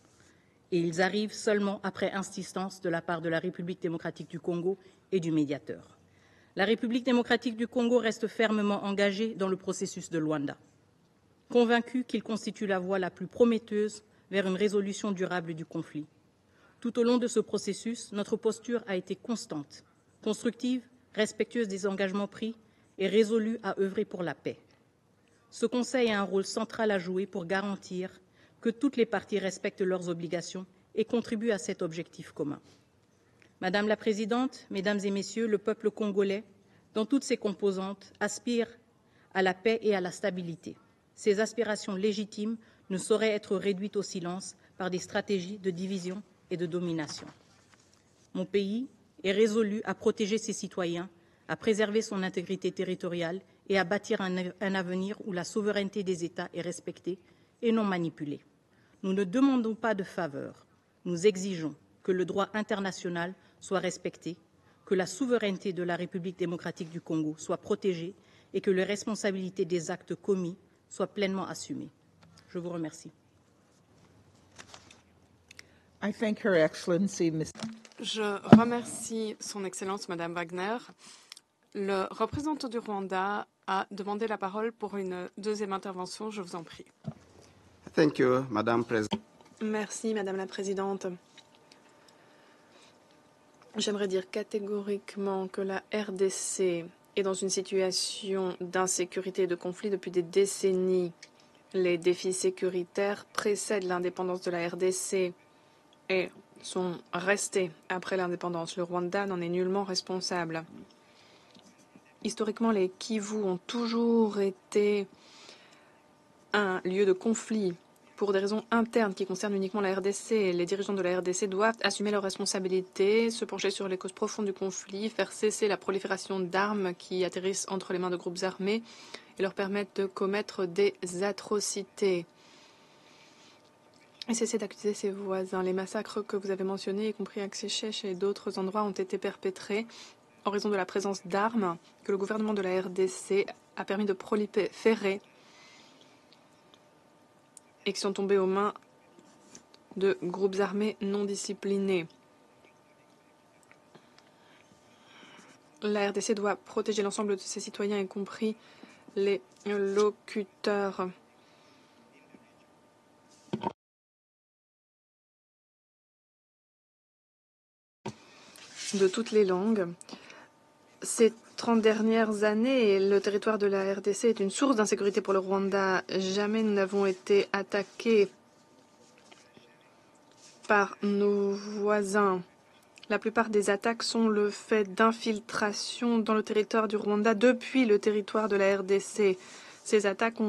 S1: Et ils arrivent seulement après insistance de la part de la République démocratique du Congo et du médiateur. La République démocratique du Congo reste fermement engagée dans le processus de Luanda, convaincue qu'il constitue la voie la plus prometteuse vers une résolution durable du conflit. Tout au long de ce processus, notre posture a été constante, constructive, respectueuse des engagements pris et résolue à œuvrer pour la paix. Ce Conseil a un rôle central à jouer pour garantir que toutes les parties respectent leurs obligations et contribuent à cet objectif commun. Madame la Présidente, Mesdames et Messieurs, le peuple congolais, dans toutes ses composantes, aspire à la paix et à la stabilité. Ces aspirations légitimes ne sauraient être réduites au silence par des stratégies de division et de domination. Mon pays est résolu à protéger ses citoyens, à préserver son intégrité territoriale et à bâtir un avenir où la souveraineté des États est respectée et non manipulée. Nous ne demandons pas de faveur, nous exigeons que le droit international soit respecté, que la souveraineté de la République démocratique du Congo soit protégée et que les responsabilités des actes commis soient pleinement assumées. Je vous remercie.
S4: I thank Her Excellency, Ms.
S2: Je remercie Son Excellence, Madame Wagner. Le représentant du Rwanda a demandé la parole pour une deuxième intervention. Je vous en prie.
S5: Thank you, Madame President.
S2: Merci, Madame la Présidente. J'aimerais dire catégoriquement que la RDC est dans une situation d'insécurité et de conflit depuis des décennies. Les défis sécuritaires précèdent l'indépendance de la RDC et sont restés après l'indépendance. Le Rwanda n'en est nullement responsable. Historiquement, les Kivu ont toujours été un lieu de conflit pour des raisons internes qui concernent uniquement la RDC. Les dirigeants de la RDC doivent assumer leurs responsabilités, se pencher sur les causes profondes du conflit, faire cesser la prolifération d'armes qui atterrissent entre les mains de groupes armés et leur permettre de commettre des atrocités. Et cesser d'accuser ses voisins. Les massacres que vous avez mentionnés, y compris à Xichech et d'autres endroits, ont été perpétrés en raison de la présence d'armes que le gouvernement de la RDC a permis de proliférer et qui sont tombés aux mains de groupes armés non disciplinés. La RDC doit protéger l'ensemble de ses citoyens, y compris les locuteurs de toutes les langues. Ces 30 dernières années, le territoire de la RDC est une source d'insécurité pour le Rwanda. Jamais nous n'avons été attaqués par nos voisins. La plupart des attaques sont le fait d'infiltration dans le territoire du Rwanda depuis le territoire de la RDC. Ces attaques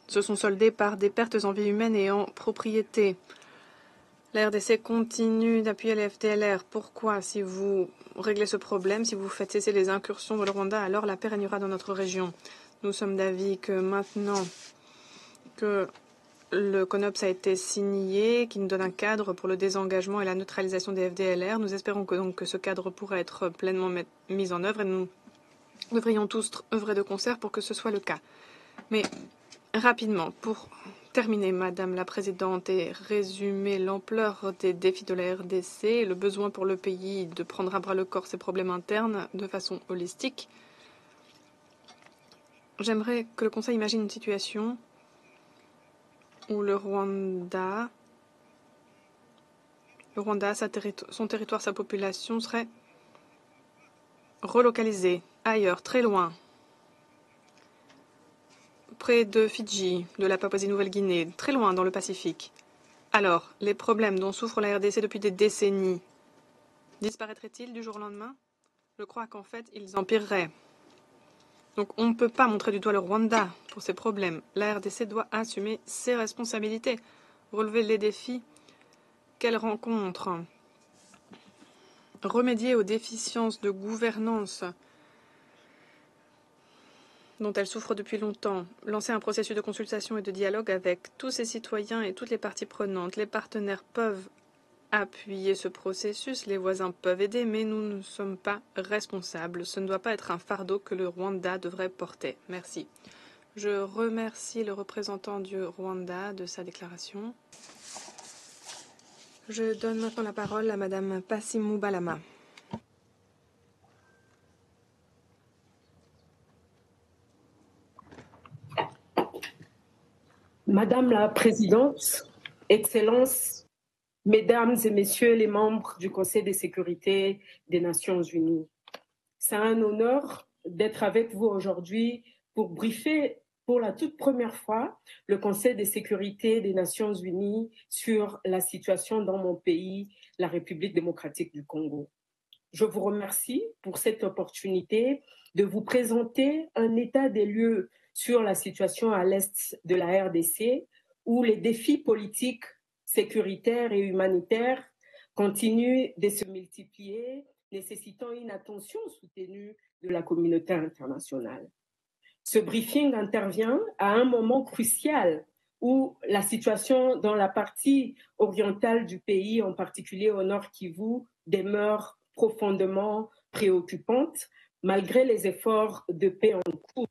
S2: se sont soldées par des pertes en vie humaine et en propriété. La RDC continue d'appuyer les FDLR. Pourquoi? Si vous réglez ce problème, si vous faites cesser les incursions dans le Rwanda, alors la paix régnera dans notre région. Nous sommes d'avis que maintenant que le CONOPS a été signé, qui nous donne un cadre pour le désengagement et la neutralisation des FDLR, nous espérons que ce cadre pourra être pleinement mis en œuvre et nous Nous devrions tous œuvrer de concert pour que ce soit le cas. Mais rapidement, pour terminer, Madame la Présidente, et résumer l'ampleur des défis de la RDC et le besoin pour le pays de prendre à bras-le-corps ses problèmes internes de façon holistique, j'aimerais que le Conseil imagine une situation où le Rwanda, son territoire, sa population serait relocalisée ailleurs, très loin, près de Fidji, de la Papouasie-Nouvelle-Guinée, très loin dans le Pacifique. Alors, les problèmes dont souffre la RDC depuis des décennies disparaîtraient-ils du jour au lendemain? Je crois qu'en fait, ils empireraient. Donc, on ne peut pas montrer du doigt le Rwanda pour ces problèmes. La RDC doit assumer ses responsabilités, relever les défis qu'elle rencontre, remédier aux déficiences de gouvernance dont elle souffre depuis longtemps, lancer un processus de consultation et de dialogue avec tous ses citoyens et toutes les parties prenantes. Les partenaires peuvent appuyer ce processus, les voisins peuvent aider, mais nous ne sommes pas responsables. Ce ne doit pas être un fardeau que le Rwanda devrait porter. Merci. Je remercie le représentant du Rwanda de sa déclaration. Je donne maintenant la parole à Madame Passimou Balama.
S6: Madame la Présidente, Excellences, Mesdames et Messieurs les membres du Conseil de sécurité des Nations Unies, c'est un honneur d'être avec vous aujourd'hui pour briefer pour la toute première fois le Conseil de sécurité des Nations Unies sur la situation dans mon pays, la République démocratique du Congo. Je vous remercie pour cette opportunité de vous présenter un état des lieux sur la situation à l'est de la RDC, où les défis politiques, sécuritaires et humanitaires continuent de se multiplier, nécessitant une attention soutenue de la communauté internationale. Ce briefing intervient à un moment crucial où la situation dans la partie orientale du pays, en particulier au Nord Kivu, demeure profondément préoccupante, malgré les efforts de paix en cours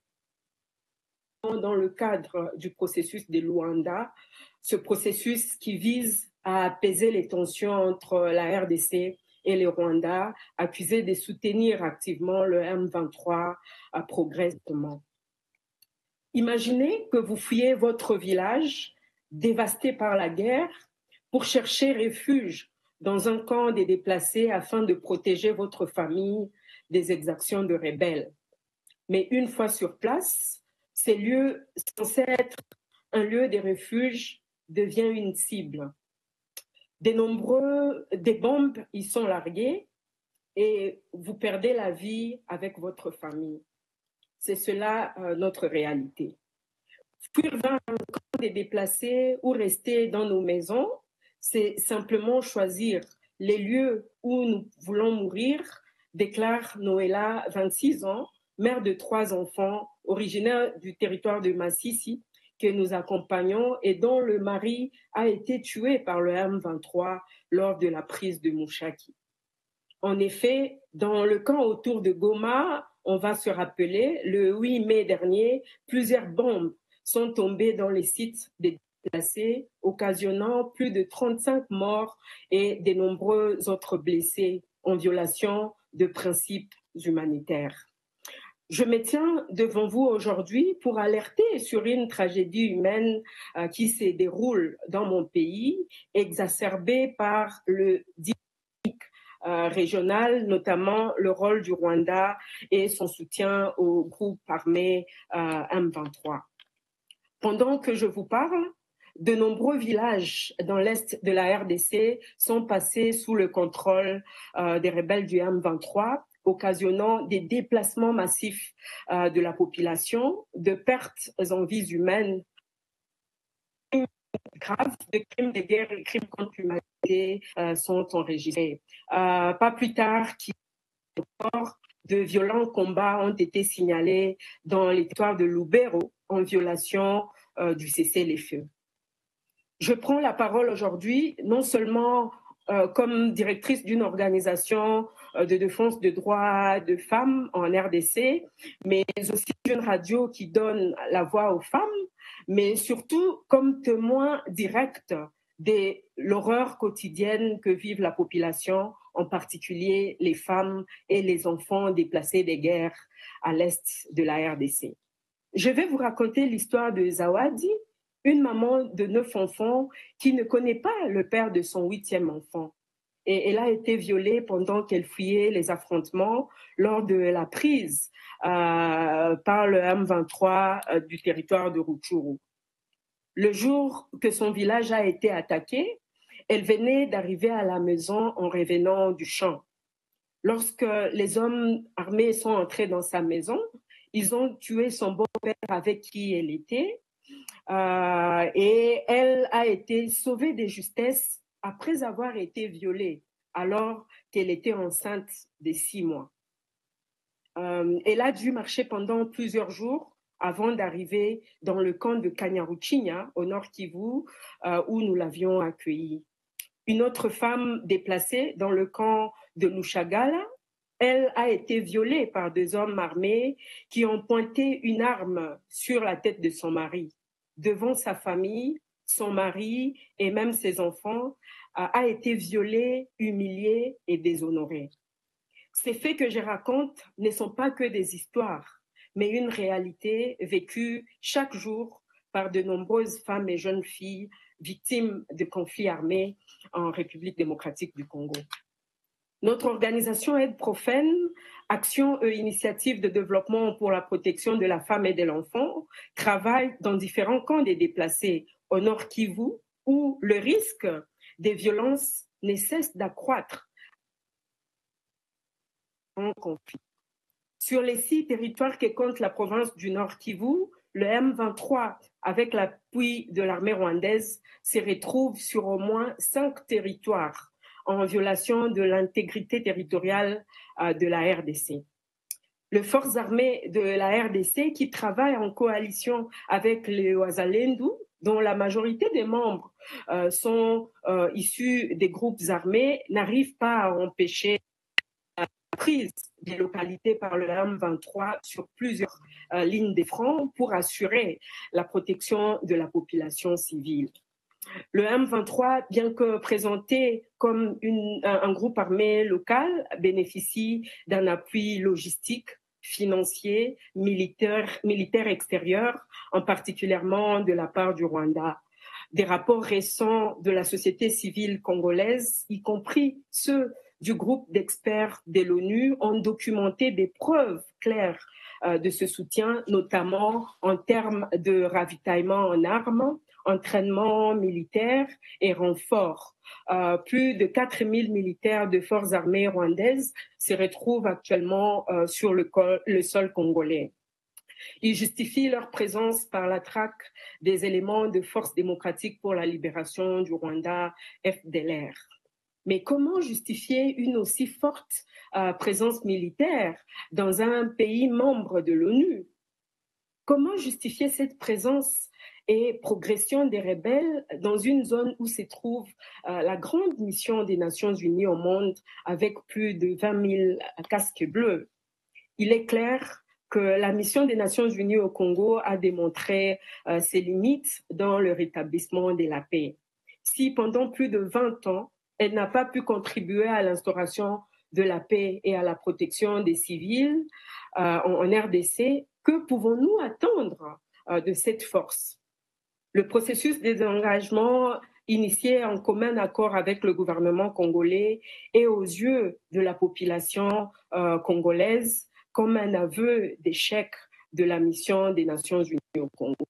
S6: dans le cadre du processus de Luanda, ce processus qui vise à apaiser les tensions entre la RDC et le Rwanda, accusés de soutenir activement le M23 progressivement. Imaginez que vous fuyez votre village dévasté par la guerre pour chercher refuge dans un camp des déplacés afin de protéger votre famille des exactions de rebelles. Mais une fois sur place, ces lieux censés être un lieu de refuge devient une cible. Des bombes y sont larguées et vous perdez la vie avec votre famille. C'est cela notre réalité. Fuir vers un camp des déplacés ou rester dans nos maisons, c'est simplement choisir les lieux où nous voulons mourir, déclare Noëlla, 26 ans, mère de 3 enfants, originaire du territoire de Massissi, que nous accompagnons et dont le mari a été tué par le M23 lors de la prise de Mouchaki. En effet, dans le camp autour de Goma, on va se rappeler, le 8 mai dernier, plusieurs bombes sont tombées dans les sites des déplacés, occasionnant plus de 35 morts et de nombreux autres blessés en violation de principes humanitaires. Je me tiens devant vous aujourd'hui pour alerter sur une tragédie humaine qui se déroule dans mon pays, exacerbée par le régional, notamment le rôle du Rwanda et son soutien au groupe armé M23. Pendant que je vous parle, de nombreux villages dans l'est de la RDC sont passés sous le contrôle des rebelles du M23, occasionnant des déplacements massifs de la population, de pertes en vies humaines graves, de crimes de guerre et crimes contre l'humanité sont enregistrés. Pas plus tard de violents combats ont été signalés dans les territoires de Lubero en violation du cessez-le-feu. Je prends la parole aujourd'hui non seulement comme directrice d'une organisation de défense des droits de femmes en RDC, mais aussi Jeunes Radio qui donne la voix aux femmes, mais surtout comme témoin direct de l'horreur quotidienne que vivent la population, en particulier les femmes et les enfants déplacés des guerres à l'est de la RDC. Je vais vous raconter l'histoire de Zawadi, une maman de 9 enfants qui ne connaît pas le père de son 8e enfant. Et elle a été violée pendant qu'elle fuyait les affrontements lors de la prise par le M23 du territoire de Rutshuru. Le jour que son village a été attaqué, elle venait d'arriver à la maison en revenant du champ. Lorsque les hommes armés sont entrés dans sa maison, ils ont tué son beau-père avec qui elle était et elle a été sauvée de justesse après avoir été violée alors qu'elle était enceinte de 6 mois. Elle a dû marcher pendant plusieurs jours avant d'arriver dans le camp de Kanyaruchinya, au Nord Kivu, où nous l'avions accueillie. Une autre femme déplacée dans le camp de Lushagala, elle a été violée par 2 hommes armés qui ont pointé une arme sur la tête de son mari. Devant sa famille, son mari et même ses enfants, a été violée, humiliée et déshonorée. Ces faits que je raconte ne sont pas que des histoires, mais une réalité vécue chaque jour par de nombreuses femmes et jeunes filles victimes de conflits armés en République démocratique du Congo. Notre organisation Aide Profane, Action et Initiative de développement pour la protection de la femme et de l'enfant, travaille dans différents camps des déplacés au Nord Kivu, où le risque des violences ne cesse d'accroître en conflit. Sur les 6 territoires que compte la province du Nord Kivu, le M23, avec l'appui de l'armée rwandaise, se retrouve sur au moins 5 territoires en violation de l'intégrité territoriale de la RDC. Les forces armées de la RDC qui travaillent en coalition avec les Wazalendo, dont la majorité des membres sont issus des groupes armés, n'arrivent pas à empêcher la prise des localités par le M23 sur plusieurs lignes de front pour assurer la protection de la population civile. Le M23, bien que présenté comme un groupe armé local, bénéficie d'un appui logistique, financier, militaire extérieur, en particulièrement de la part du Rwanda. Des rapports récents de la société civile congolaise, y compris ceux du groupe d'experts de l'ONU, ont documenté des preuves claires de ce soutien, notamment en termes de ravitaillement en armes, entraînement militaire et renfort. Plus de 4000 militaires de forces armées rwandaises se retrouvent actuellement sur le sol congolais. Ils justifient leur présence par la traque des éléments de Force démocratique pour la libération du Rwanda, FDLR. Mais comment justifier une aussi forte présence militaire dans un pays membre de l'ONU? Comment justifier cette présence et progression des rebelles dans une zone où se trouve la grande mission des Nations Unies au monde avec plus de 20 000 casques bleus? Il est clair que la mission des Nations Unies au Congo a démontré ses limites dans le rétablissement de la paix. Si pendant plus de 20 ans, elle n'a pas pu contribuer à l'instauration de la paix et à la protection des civils en RDC, que pouvons-nous attendre de cette force? Le processus des engagements initié en commun accord avec le gouvernement congolais est aux yeux de la population congolaise comme un aveu d'échec de la mission des Nations Unies au Congo.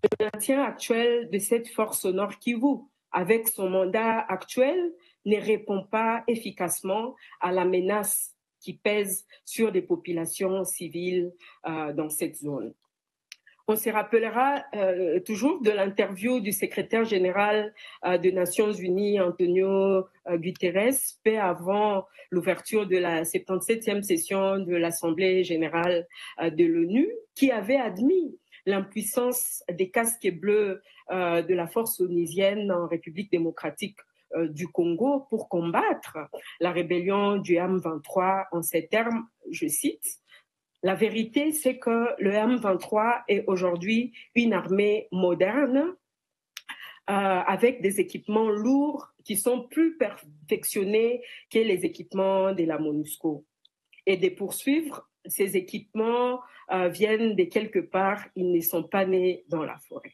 S6: Le maintien actuel de cette force au Nord Kivu, avec son mandat actuel, ne répond pas efficacement à la menace qui pèse sur des populations civiles dans cette zone. On se rappellera toujours de l'interview du secrétaire général des Nations Unies, Antonio Guterres, peu avant l'ouverture de la 77e session de l'Assemblée générale de l'ONU, qui avait admis l'impuissance des casques bleus de la force onusienne en République démocratique du Congo pour combattre la rébellion du M23 en ces termes, je cite, « La vérité, c'est que le M23 est aujourd'hui une armée moderne avec des équipements lourds qui sont plus perfectionnés que les équipements de la MONUSCO. Et de poursuivre, ces équipements viennent de quelque part, ils ne sont pas nés dans la forêt. »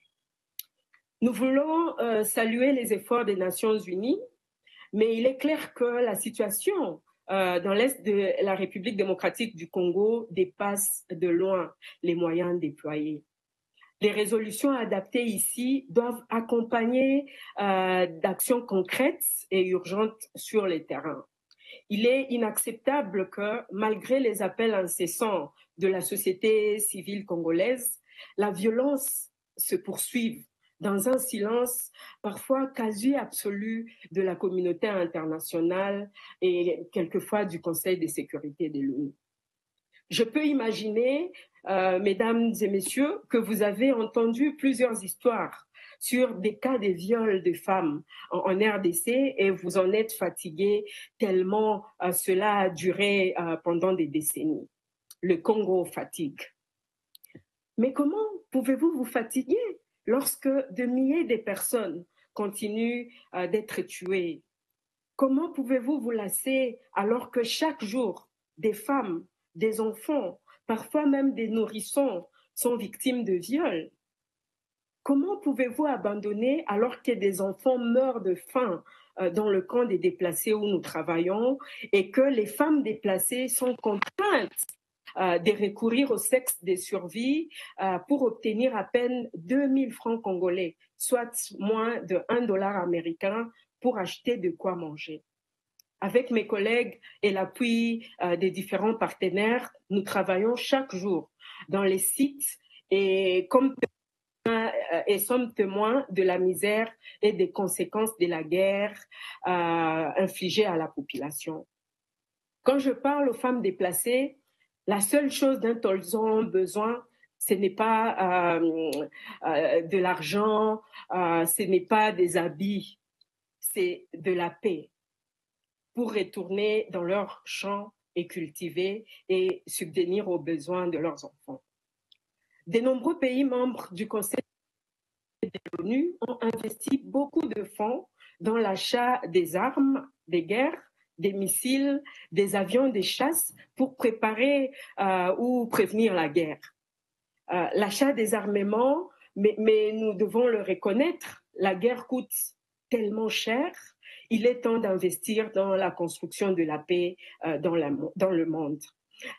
S6: Nous voulons saluer les efforts des Nations Unies, mais il est clair que la situation dans l'Est de la République démocratique du Congo dépasse de loin les moyens déployés. Les résolutions adaptées ici doivent accompagner d'actions concrètes et urgentes sur le terrain. Il est inacceptable que, malgré les appels incessants de la société civile congolaise, la violence se poursuive dans un silence parfois quasi absolu de la communauté internationale et quelquefois du Conseil de sécurité de l'ONU. Je peux imaginer, mesdames et messieurs, que vous avez entendu plusieurs histoires sur des cas de viol de femmes en RDC et vous en êtes fatigués tellement cela a duré pendant des décennies. Le Congo fatigue. Mais comment pouvez-vous vous fatiguer lorsque de milliers de personnes continuent d'être tuées? Comment pouvez-vous vous lasser alors que chaque jour, des femmes, des enfants, parfois même des nourrissons sont victimes de viols? Comment pouvez-vous abandonner alors que des enfants meurent de faim dans le camp des déplacés où nous travaillons et que les femmes déplacées sont contraintes de recourir au sexe de survie pour obtenir à peine 2000 francs congolais, soit moins de $1 américain pour acheter de quoi manger? Avec mes collègues et l'appui des différents partenaires, nous travaillons chaque jour dans les sites et sommes témoins de la misère et des conséquences de la guerre infligée à la population. Quand je parle aux femmes déplacées, la seule chose dont elles ont besoin, ce n'est pas de l'argent, ce n'est pas des habits, c'est de la paix pour retourner dans leurs champs et cultiver et subvenir aux besoins de leurs enfants. De nombreux pays membres du Conseil de l'ONU ont investi beaucoup de fonds dans l'achat des armes de guerre, des missiles, des avions de chasse pour préparer ou prévenir la guerre. L'achat des armements, mais nous devons le reconnaître, la guerre coûte tellement cher. Il est temps d'investir dans la construction de la paix dans le monde.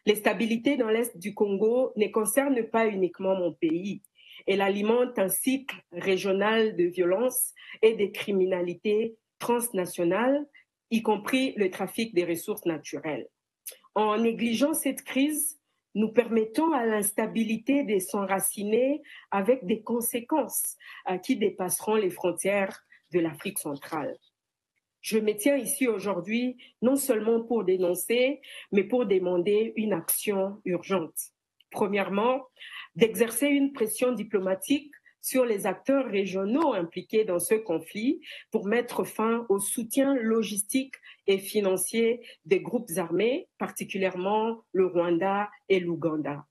S6: L'instabilité dans l'Est du Congo ne concerne pas uniquement mon pays. Elle alimente un cycle régional de violence et de criminalité transnationale, y compris le trafic des ressources naturelles. En négligeant cette crise, nous permettons à l'instabilité de s'enraciner avec des conséquences qui dépasseront les frontières de l'Afrique centrale. Je me tiens ici aujourd'hui non seulement pour dénoncer, mais pour demander une action urgente. Premièrement, d'exercer une pression diplomatique sur les acteurs régionaux impliqués dans ce conflit pour mettre fin au soutien logistique et financier des groupes armés, particulièrement le Rwanda et l'Ouganda.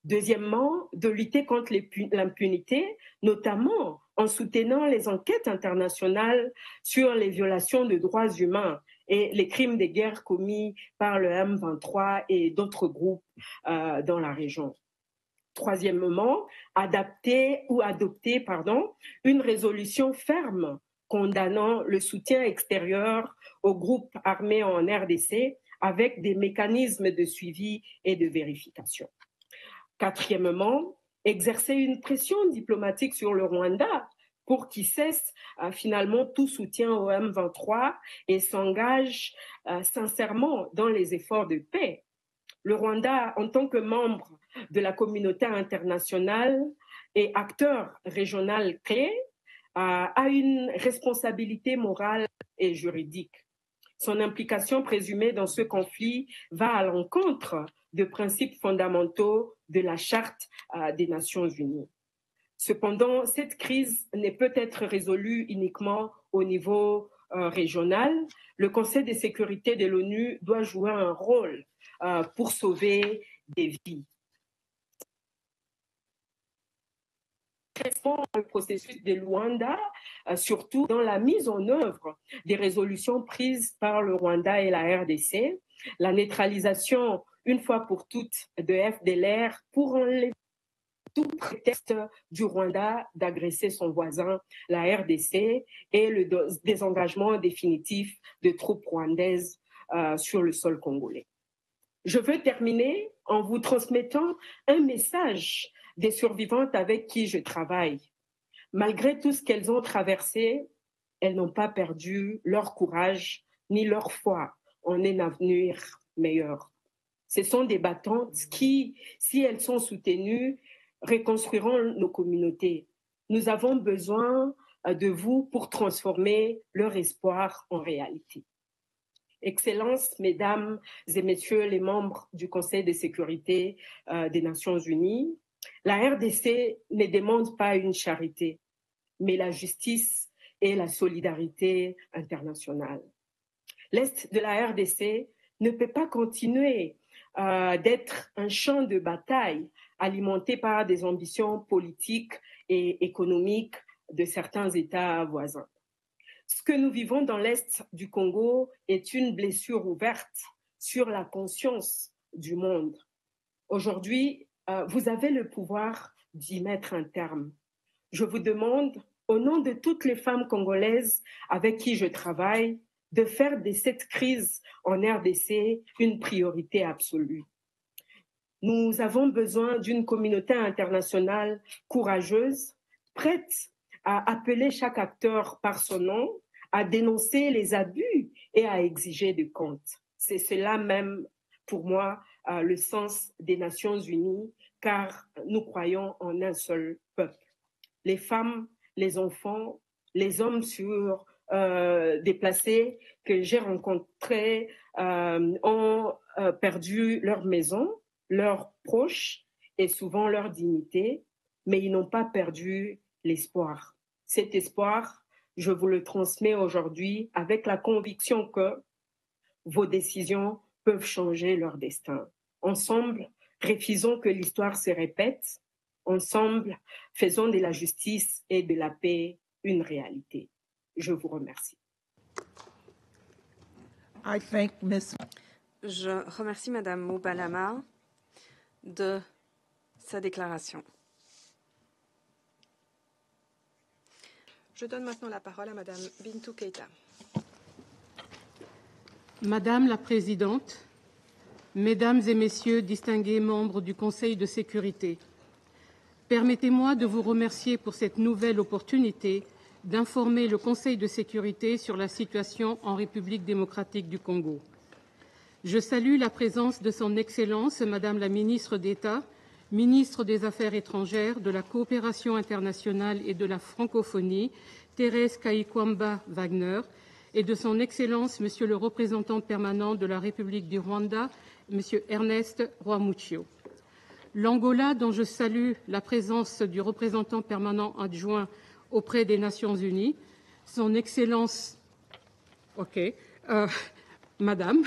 S6: Deuxièmement, de lutter contre l'impunité, notamment en soutenant les enquêtes internationales sur les violations de droits humains et les crimes de guerre commis par le M23 et d'autres groupes dans la région. Troisièmement, adopter une résolution ferme condamnant le soutien extérieur aux groupes armés en RDC avec des mécanismes de suivi et de vérification. Quatrièmement, exercer une pression diplomatique sur le Rwanda pour qu'il cesse finalement tout soutien au M23 et s'engage sincèrement dans les efforts de paix. Le Rwanda, en tant que membre de la communauté internationale et acteur régional clé, a une responsabilité morale et juridique. Son implication présumée dans ce conflit va à l'encontre de principes fondamentaux de la Charte des Nations Unies. Cependant, cette crise ne peut être résolue uniquement au niveau régional, le Conseil de sécurité de l'ONU doit jouer un rôle pour sauver des vies. Le processus de Luanda, surtout dans la mise en œuvre des résolutions prises par le Rwanda et la RDC, la neutralisation une fois pour toutes de FDLR pour enlever tout prétexte du Rwanda d'agresser son voisin, la RDC, et le désengagement définitif de troupes rwandaises sur le sol congolais. Je veux terminer en vous transmettant un message des survivantes avec qui je travaille. Malgré tout ce qu'elles ont traversé, elles n'ont pas perdu leur courage ni leur foi en un avenir meilleur. Ce sont des battantes qui, si elles sont soutenues, reconstruiront nos communautés. Nous avons besoin de vous pour transformer leur espoir en réalité. Excellences, Mesdames et Messieurs les membres du Conseil de sécurité des Nations Unies, la RDC ne demande pas une charité, mais la justice et la solidarité internationale. L'Est de la RDC ne peut pas continuer d'être un champ de bataille alimenté par des ambitions politiques et économiques de certains États voisins. Ce que nous vivons dans l'Est du Congo est une blessure ouverte sur la conscience du monde. Aujourd'hui, vous avez le pouvoir d'y mettre un terme. Je vous demande, au nom de toutes les femmes congolaises avec qui je travaille, de faire de cette crise en RDC une priorité absolue. Nous avons besoin d'une communauté internationale courageuse, prête à appeler chaque acteur par son nom, à dénoncer les abus et à exiger des comptes. C'est cela même, pour moi, le sens des Nations Unies, car nous croyons en un seul peuple. Les femmes, les enfants, les hommes déplacés que j'ai rencontrés ont perdu leur maison, leurs proches et souvent leur dignité, mais ils n'ont pas perdu l'espoir. Cet espoir, je vous le transmets aujourd'hui avec la conviction que vos décisions peuvent changer leur destin. Ensemble, refusons que l'histoire se répète. Ensemble, faisons de la justice et de la paix une réalité. Je vous remercie.
S3: Je remercie Madame Moubalama de sa déclaration. Je donne maintenant la parole à Madame Bintou Keïta.
S1: Madame la Présidente, Mesdames et Messieurs, distingués membres du Conseil de sécurité, permettez-moi de vous remercier pour cette nouvelle opportunité d'informer le Conseil de sécurité sur la situation en République démocratique du Congo. Je salue la présence de Son Excellence, Madame la Ministre d'État, Ministre des Affaires étrangères, de la Coopération internationale et de la Francophonie, Thérèse Kayikwamba Wagner, et de Son Excellence, Monsieur le représentant permanent de la République du Rwanda, Monsieur Ernest Rwamuchio. L'Angola, dont je salue la présence du représentant permanent adjoint auprès des Nations Unies, Son Excellence, Madame,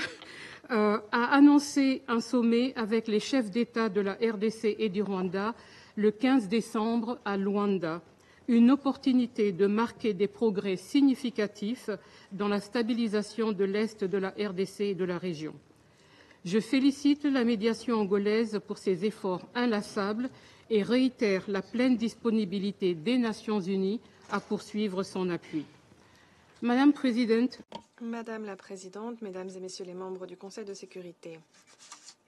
S1: a annoncé un sommet avec les chefs d'État de la RDC et du Rwanda le 15 décembre à Luanda, une opportunité de marquer des progrès significatifs dans la stabilisation de l'Est de la RDC et de la région. Je félicite la médiation angolaise pour ses efforts inlassables et réitère la pleine disponibilité des Nations unies à poursuivre son appui. Madame la Présidente, Mesdames et Messieurs les membres du Conseil de sécurité,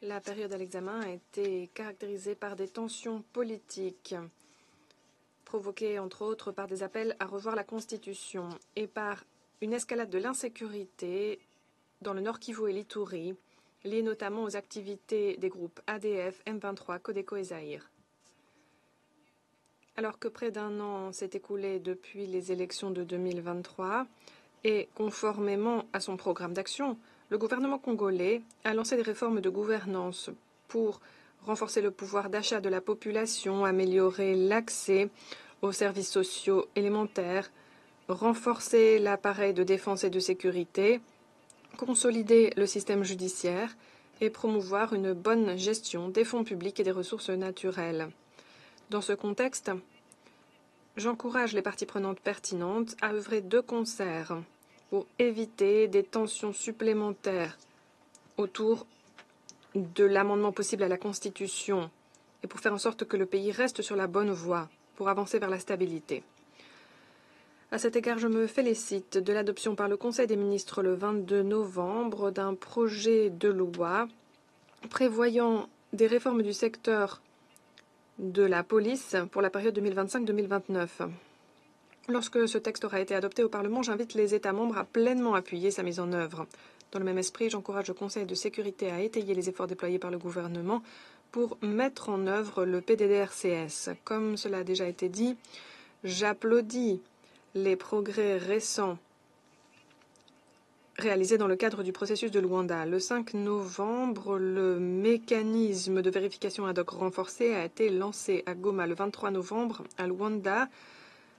S1: la période à l'examen a été caractérisée par des tensions politiques provoquées entre autres par des appels à revoir la Constitution et par une escalade de l'insécurité dans le Nord Kivu et l'Ituri, liée notamment aux activités des groupes ADF, M23, Codeco et Zaïre. Alors que près d'un an s'est écoulé depuis les élections de 2023 et conformément à son programme d'action, le gouvernement congolais a lancé des réformes de gouvernance pour renforcer le pouvoir d'achat de la population, améliorer l'accès aux services sociaux élémentaires,
S2: renforcer l'appareil de défense et de sécurité, consolider le système judiciaire et promouvoir une bonne gestion des fonds publics et des ressources naturelles. Dans ce contexte, j'encourage les parties prenantes pertinentes à œuvrer de concert pour éviter des tensions supplémentaires autour de l'amendement possible à la Constitution et pour faire en sorte que le pays reste sur la bonne voie pour avancer vers la stabilité. À cet égard, je me félicite de l'adoption par le Conseil des ministres le 22 novembre d'un projet de loi prévoyant des réformes du secteur de la police pour la période 2025-2029. Lorsque ce texte aura été adopté au Parlement, j'invite les États membres à pleinement appuyer sa mise en œuvre. Dans le même esprit, j'encourage le Conseil de sécurité à étayer les efforts déployés par le gouvernement pour mettre en œuvre le PDDRCS. Comme cela a déjà été dit, j'applaudis les progrès récents réalisés dans le cadre du processus de Luanda. Le 5 novembre, le mécanisme de vérification ad hoc renforcé a été lancé à Goma. Le 23 novembre, à Luanda,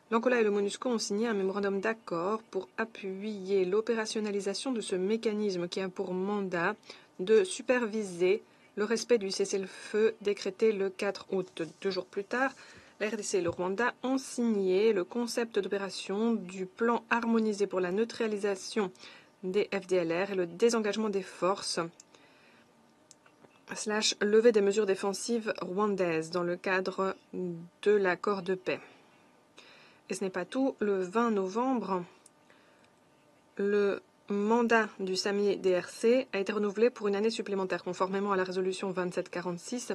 S2: l'Angola et le MONUSCO ont signé un mémorandum d'accord pour appuyer l'opérationnalisation de ce mécanisme qui a pour mandat de superviser le respect du cessez-le-feu décrété le 4 août. 2 jours plus tard, la RDC et le Rwanda ont signé le concept d'opération du plan harmonisé pour la neutralisation des FDLR et le désengagement des forces / levée des mesures défensives rwandaises dans le cadre de l'accord de paix. Et ce n'est pas tout. Le 20 novembre, le mandat du SAMI-DRC a été renouvelé pour une année supplémentaire conformément à la résolution 2746.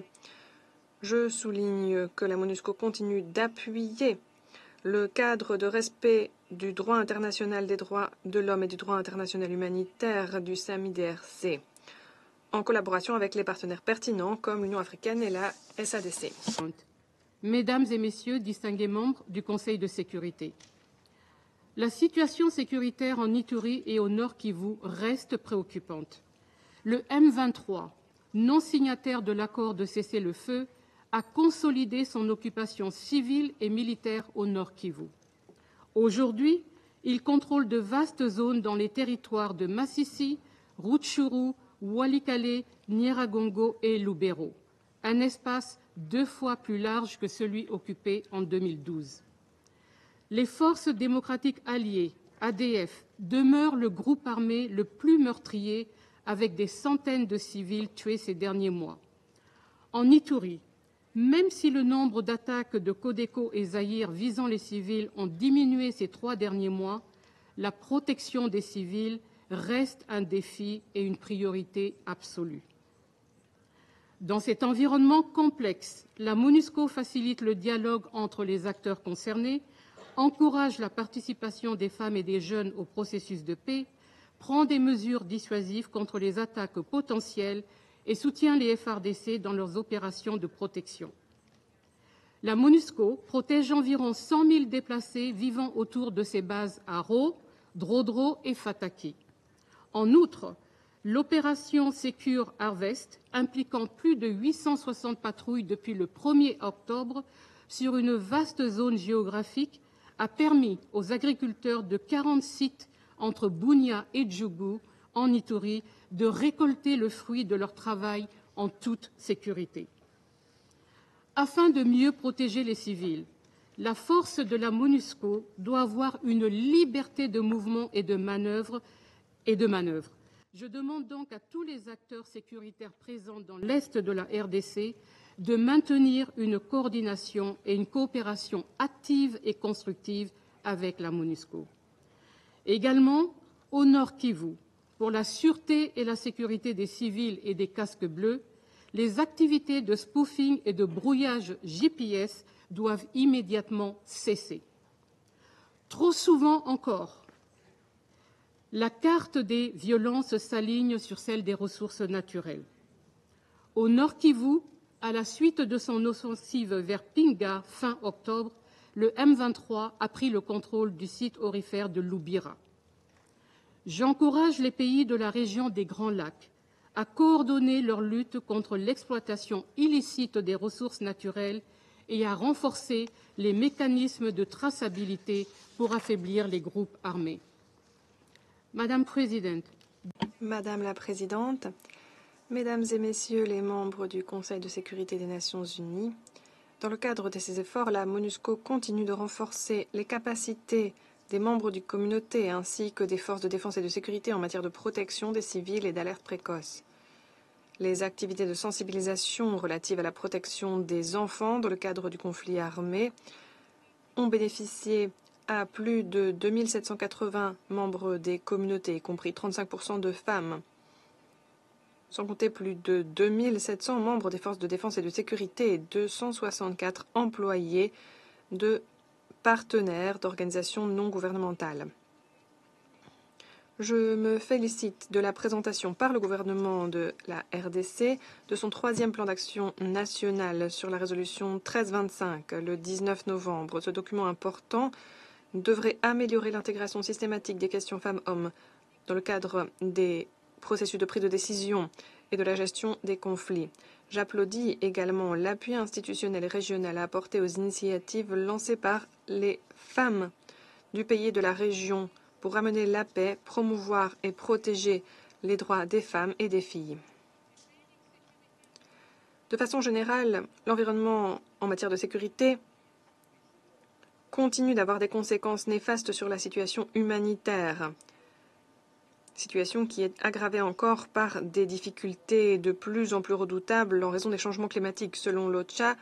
S2: Je souligne que la MONUSCO continue d'appuyer le cadre de respect du droit international des droits de l'homme et du droit international humanitaire du SAMI-DRC, en collaboration avec les partenaires pertinents comme l'Union africaine et la SADC.
S7: Mesdames et Messieurs, distingués membres du Conseil de sécurité, la situation sécuritaire en Ituri et au Nord Kivu reste préoccupante. Le M23, non signataire de l'accord de cessez-le-feu, a consolidé son occupation civile et militaire au Nord Kivu. Aujourd'hui, il contrôle de vastes zones dans les territoires de Masisi, Rutshuru, Walikale, Nyiragongo et Lubero, un espace 2 fois plus large que celui occupé en 2012. Les forces démocratiques alliées, ADF, demeurent le groupe armé le plus meurtrier avec des centaines de civils tués ces derniers mois. En Ituri, même si le nombre d'attaques de Codeco et Zaïre visant les civils ont diminué ces 3 derniers mois, la protection des civils reste un défi et une priorité absolue. Dans cet environnement complexe, la MONUSCO facilite le dialogue entre les acteurs concernés, encourage la participation des femmes et des jeunes au processus de paix, prend des mesures dissuasives contre les attaques potentielles et soutient les FARDC dans leurs opérations de protection. La MONUSCO protège environ 100 000 déplacés vivant autour de ses bases à Ro, Drodro et Fataki. En outre, l'opération Secure Harvest, impliquant plus de 860 patrouilles depuis le 1er octobre sur une vaste zone géographique, a permis aux agriculteurs de 40 sites entre Bunia et Djougou, en Ituri, de récolter le fruit de leur travail en toute sécurité. Afin de mieux protéger les civils, la force de la MONUSCO doit avoir une liberté de mouvement et de manœuvre. Je demande donc à tous les acteurs sécuritaires présents dans l'Est de la RDC de maintenir une coordination et une coopération active et constructive avec la MONUSCO. Également, au Nord Kivu, pour la sûreté et la sécurité des civils et des casques bleus, les activités de spoofing et de brouillage GPS doivent immédiatement cesser. Trop souvent encore, la carte des violences s'aligne sur celle des ressources naturelles. Au Nord Kivu, à la suite de son offensive vers Pinga fin octobre, le M23 a pris le contrôle du site aurifère de Lubira. J'encourage les pays de la région des Grands Lacs à coordonner leur lutte contre l'exploitation illicite des ressources naturelles et à renforcer les mécanismes de traçabilité pour affaiblir les groupes armés. Madame
S2: la Présidente, Mesdames et Messieurs les membres du Conseil de sécurité des Nations Unies, dans le cadre de ces efforts, la MONUSCO continue de renforcer les capacités des membres du communauté ainsi que des forces de défense et de sécurité en matière de protection des civils et d'alerte précoce. Les activités de sensibilisation relatives à la protection des enfants dans le cadre du conflit armé ont bénéficié à plus de 2780 membres des communautés, y compris 35% de femmes, sans compter plus de 2700 membres des forces de défense et de sécurité et 264 employés de partenaires d'organisations non gouvernementales. Je me félicite de la présentation par le gouvernement de la RDC de son 3e plan d'action national sur la résolution 1325 le 19 novembre. Ce document important devrait améliorer l'intégration systématique des questions femmes-hommes dans le cadre des processus de prise de décision et de la gestion des conflits. J'applaudis également l'appui institutionnel et régional apporté aux initiatives lancées par les femmes du pays et de la région pour ramener la paix, promouvoir et protéger les droits des femmes et des filles. De façon générale, l'environnement en matière de sécurité continue d'avoir des conséquences néfastes sur la situation humanitaire, situation qui est aggravée encore par des difficultés de plus en plus redoutables en raison des changements climatiques. Selon l'OCHA,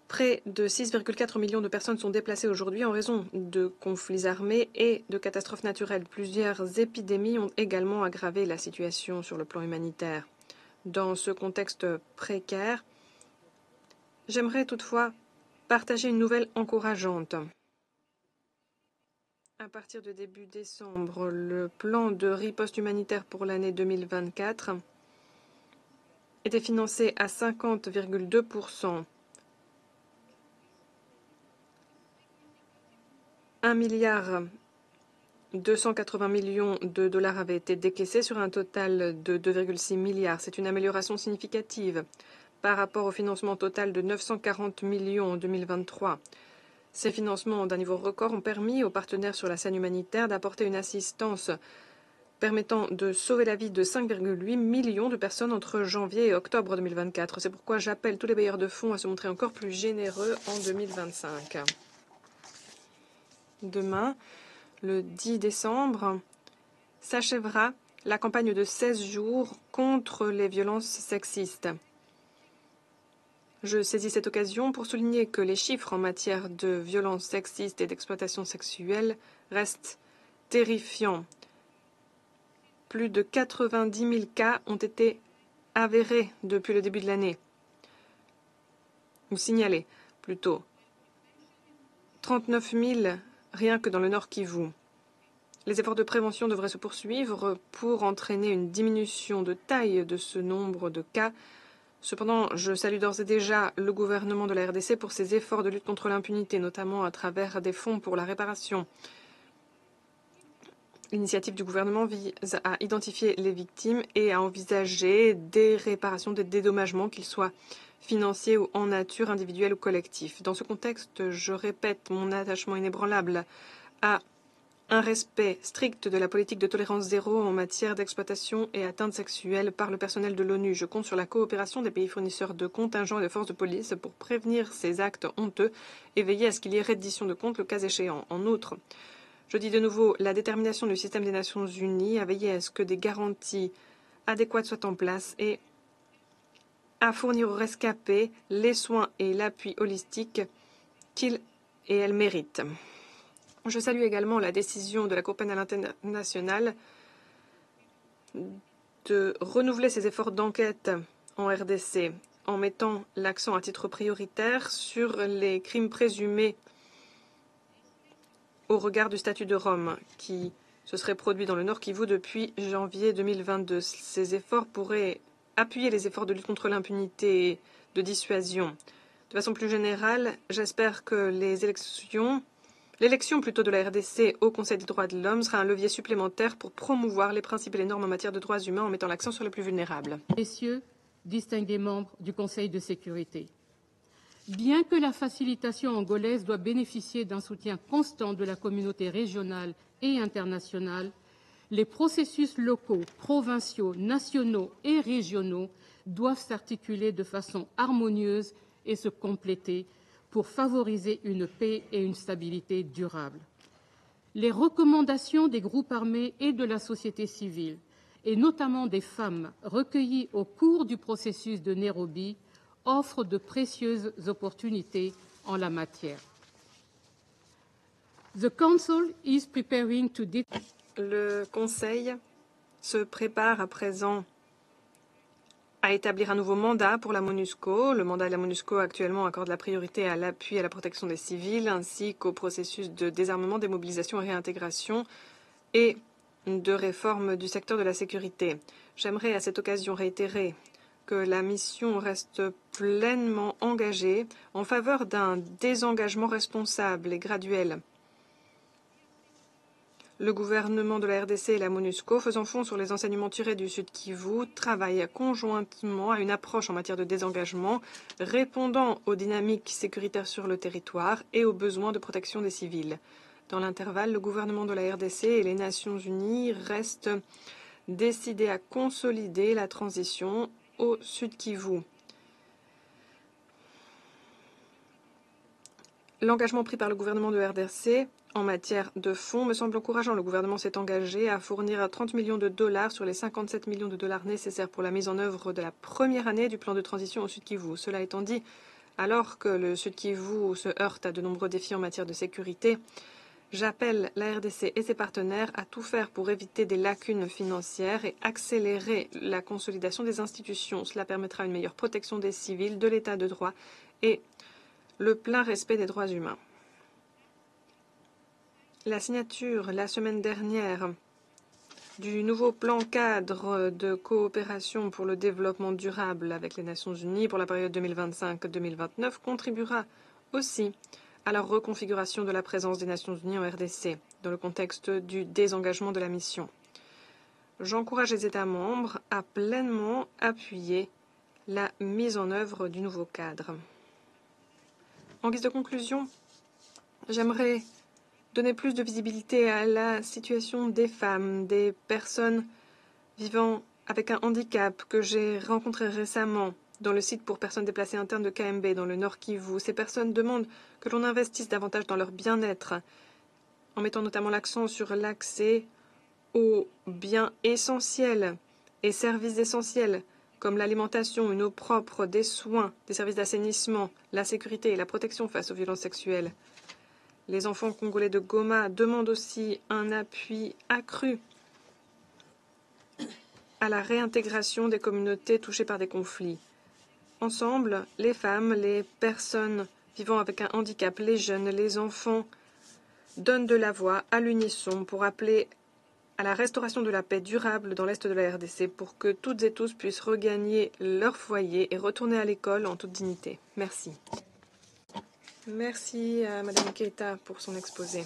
S2: près de 6,4 millions de personnes sont déplacées aujourd'hui en raison de conflits armés et de catastrophes naturelles. Plusieurs épidémies ont également aggravé la situation sur le plan humanitaire. Dans ce contexte précaire, j'aimerais toutefois partager une nouvelle encourageante. À partir de début décembre, le plan de riposte humanitaire pour l'année 2024 était financé à 50,2%. 1,280 milliard de dollars avaient été décaissés sur un total de 2,6 milliards. C'est une amélioration significative par rapport au financement total de 940 millions en 2023. Ces financements d'un niveau record ont permis aux partenaires sur la scène humanitaire d'apporter une assistance permettant de sauver la vie de 5,8 millions de personnes entre janvier et octobre 2024. C'est pourquoi j'appelle tous les bailleurs de fonds à se montrer encore plus généreux en 2025. Demain, le 10 décembre, s'achèvera la campagne de 16 jours contre les violences sexistes. Je saisis cette occasion pour souligner que les chiffres en matière de violences sexistes et d'exploitation sexuelle restent terrifiants. Plus de 90 000 cas ont été avérés depuis le début de l'année, ou signalés plutôt. 39 000 rien que dans le Nord Kivu. Les efforts de prévention devraient se poursuivre pour entraîner une diminution de taille de ce nombre de cas. Cependant, je salue d'ores et déjà le gouvernement de la RDC pour ses efforts de lutte contre l'impunité, notamment à travers des fonds pour la réparation. L'initiative du gouvernement vise à identifier les victimes et à envisager des réparations, des dédommagements, qu'ils soient financiers ou en nature, individuelle ou collectif. Dans ce contexte, je répète mon attachement inébranlable à un respect strict de la politique de tolérance zéro en matière d'exploitation et atteintes sexuelles par le personnel de l'ONU. Je compte sur la coopération des pays fournisseurs de contingents et de forces de police pour prévenir ces actes honteux et veiller à ce qu'il y ait reddition de comptes le cas échéant. En outre, je dis de nouveau la détermination du système des Nations Unies à veiller à ce que des garanties adéquates soient en place et à fournir aux rescapés les soins et l'appui holistique qu'ils et elles méritent. Je salue également la décision de la Cour pénale internationale de renouveler ses efforts d'enquête en RDC en mettant l'accent à titre prioritaire sur les crimes présumés au regard du statut de Rome qui se serait produit dans le Nord Kivu depuis janvier 2022. Ces efforts pourraient appuyer les efforts de lutte contre l'impunité et de dissuasion. De façon plus générale, j'espère que l'élection de la RDC au Conseil des droits de l'homme sera un levier supplémentaire pour promouvoir les principes et les normes en matière de droits humains en mettant l'accent sur les plus vulnérables.
S7: Messieurs, distingués membres du Conseil de sécurité, Bien que la facilitation angolaise doit bénéficier d'un soutien constant de la communauté régionale et internationale, les processus locaux, provinciaux, nationaux et régionaux doivent s'articuler de façon harmonieuse et se compléter pour favoriser une paix et une stabilité durables. Les recommandations des groupes armés et de la société civile, et notamment des femmes recueillies au cours du processus de Nairobi, offrent de précieuses opportunités en la matière. The Council is preparing to
S2: Le Conseil se prépare à présent à établir un nouveau mandat pour la MONUSCO. Le mandat de la MONUSCO actuellement accorde la priorité à l'appui et à la protection des civils, ainsi qu'au processus de désarmement, démobilisation et réintégration et de réforme du secteur de la sécurité. J'aimerais à cette occasion réitérer que la mission reste pleinement engagée en faveur d'un désengagement responsable et graduel. Le gouvernement de la RDC et la MONUSCO, faisant fond sur les enseignements tirés du Sud Kivu, travaillent conjointement à une approche en matière de désengagement, répondant aux dynamiques sécuritaires sur le territoire et aux besoins de protection des civils. Dans l'intervalle, le gouvernement de la RDC et les Nations unies restent décidés à consolider la transition au Sud Kivu. L'engagement pris par le gouvernement de RDC en matière de fonds me semble encourageant. Le gouvernement s'est engagé à fournir 30 millions de dollars sur les 57 millions de dollars nécessaires pour la mise en œuvre de la première année du plan de transition au Sud Kivu. Cela étant dit, alors que le Sud Kivu se heurte à de nombreux défis en matière de sécurité, j'appelle la RDC et ses partenaires à tout faire pour éviter des lacunes financières et accélérer la consolidation des institutions. Cela permettra une meilleure protection des civils, de l'état de droit et le plein respect des droits humains. La signature la semaine dernière du nouveau plan cadre de coopération pour le développement durable avec les Nations unies pour la période 2025-2029 contribuera aussi à la reconfiguration de la présence des Nations unies en RDC dans le contexte du désengagement de la mission. J'encourage les États membres à pleinement appuyer la mise en œuvre du nouveau cadre. En guise de conclusion, j'aimerais donner plus de visibilité à la situation des femmes, des personnes vivant avec un handicap que j'ai rencontré récemment dans le site pour personnes déplacées internes de KMB dans le Nord Kivu. Ces personnes demandent que l'on investisse davantage dans leur bien-être, en mettant notamment l'accent sur l'accès aux biens essentiels et services essentiels, comme l'alimentation, une eau propre, des soins, des services d'assainissement, la sécurité et la protection face aux violences sexuelles. Les enfants congolais de Goma demandent aussi un appui accru à la réintégration des communautés touchées par des conflits. Ensemble, les femmes, les personnes vivant avec un handicap, les jeunes, les enfants donnent de la voix à l'unisson pour appeler à la restauration de la paix durable dans l'Est de la RDC pour que toutes et tous puissent regagner leur foyer et retourner à l'école en toute dignité. Merci. Merci à Mme Keita pour son exposé.